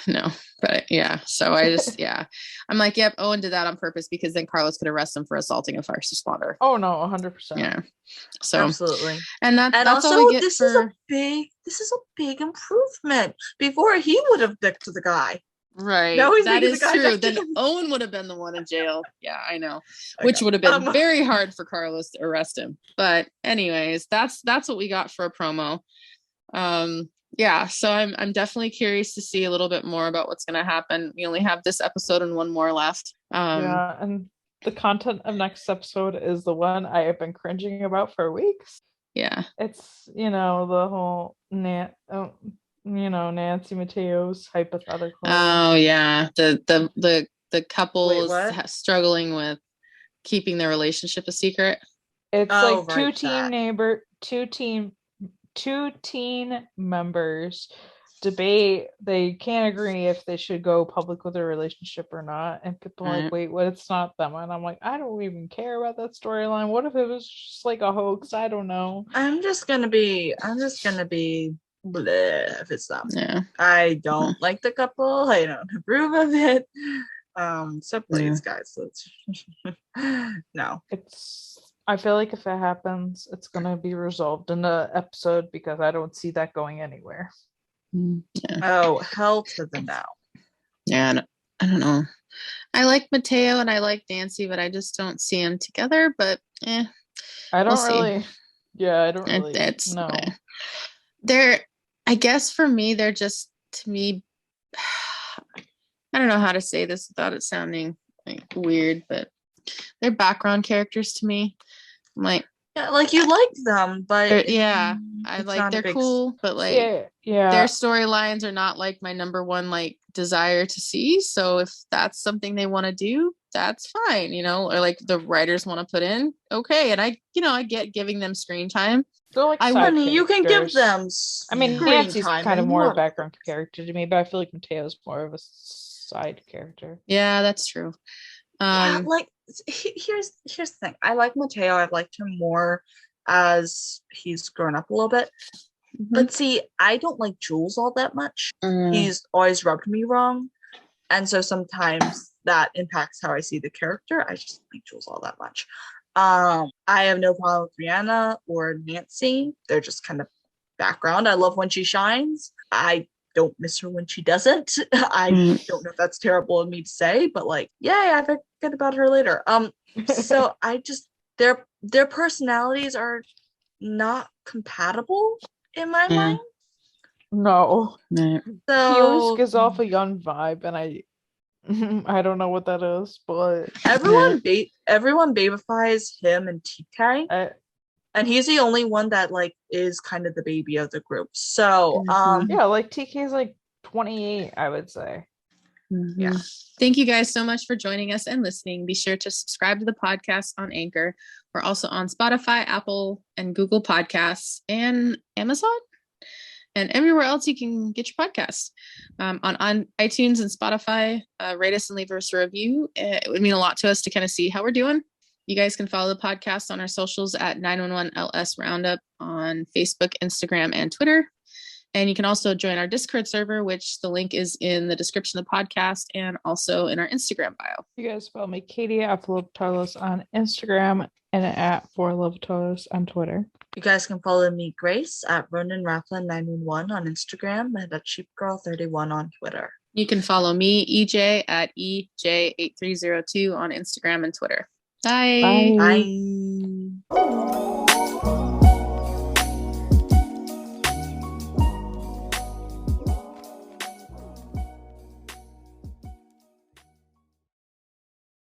No, but yeah. So I just, I'm like, yep, Owen did that on purpose because then Carlos could arrest him for assaulting a first responder. Oh no, 100%. Yeah. So absolutely. And that's also, all we get this is a big improvement. Before, he would have dicked the guy. Right. Now he's that is the true. Then Owen would have been the one in jail. Yeah, I know. Which would have been very hard for Carlos to arrest him. But anyways, that's what we got for a promo. So I'm definitely curious to see a little bit more about what's going to happen. We only have this episode and one more left. And the content of next episode is the one I have been cringing about for weeks. Yeah. It's, the whole Nancy Mateo's hypothetical. Oh yeah, the couples struggling with keeping their relationship a secret. It's two teen members debate. They can't agree if they should go public with their relationship or not, and people are like, wait, what? It's not them. And I'm like, I don't even care about that storyline. What if it was just like a hoax? I don't know. I'm just gonna be bleh if it's them. I don't like the couple. I don't approve of it. So please, guys, let's no. I feel like if it happens, it's gonna be resolved in the episode because I don't see that going anywhere. Oh, hell to the no. Yeah, I don't know. I like Mateo and I like Nancy, but I just don't see them together. But I don't really. Yeah, I don't really. No. I guess for me, they're just, to me, I don't know how to say this without it sounding like weird, but they're background characters to me. I'm like, like you like them, but I like they're cool, but like their storylines are not like my number one like desire to see. So if that's something they want to do, that's fine, or like the writers want to put in, okay. And I get giving them screen time. Like you can give them. I mean, Nancy's kind of more a background character to me, but I feel like Mateo's more of a side character. Yeah, that's true. Here's the thing. I like Mateo. I've liked him more as he's grown up a little bit. But see, I don't like Jules all that much. He's always rubbed me wrong, and so sometimes that impacts how I see the character. I just don't like Jules all that much. I have no problem with Brianna or Nancy. They're just kind of background. I love when she shines. I don't miss her when she doesn't. I don't know if that's terrible of me to say, but like, I forget about her later. So I just their personalities are not compatible in my mind. No. So he always gives off a young vibe, and I don't know what that is, but everyone babifies him and TK. And he's the only one that like is kind of the baby of the group. So yeah, like TK is like 28, I would say. Yeah. Thank you guys so much for joining us and listening. Be sure to subscribe to the podcast on Anchor. We're also on Spotify, Apple, and Google Podcasts, and Amazon, and everywhere else you can get your podcasts. On iTunes and Spotify, rate us and leave us a review. It would mean a lot to us to kind of see how we're doing. You guys can follow the podcast on our socials at 911LS Roundup on Facebook, Instagram, and Twitter. And you can also join our Discord server, which the link is in the description of the podcast and also in our Instagram bio. You guys follow me, Katie, at ForLoveTotos on Instagram and at ForLoveTotos on Twitter. You guys can follow me, Grace, at RonanRafflin911 on Instagram and at CheapGirl31 on Twitter. You can follow me, EJ, at EJ8302 on Instagram and Twitter. Bye. Bye.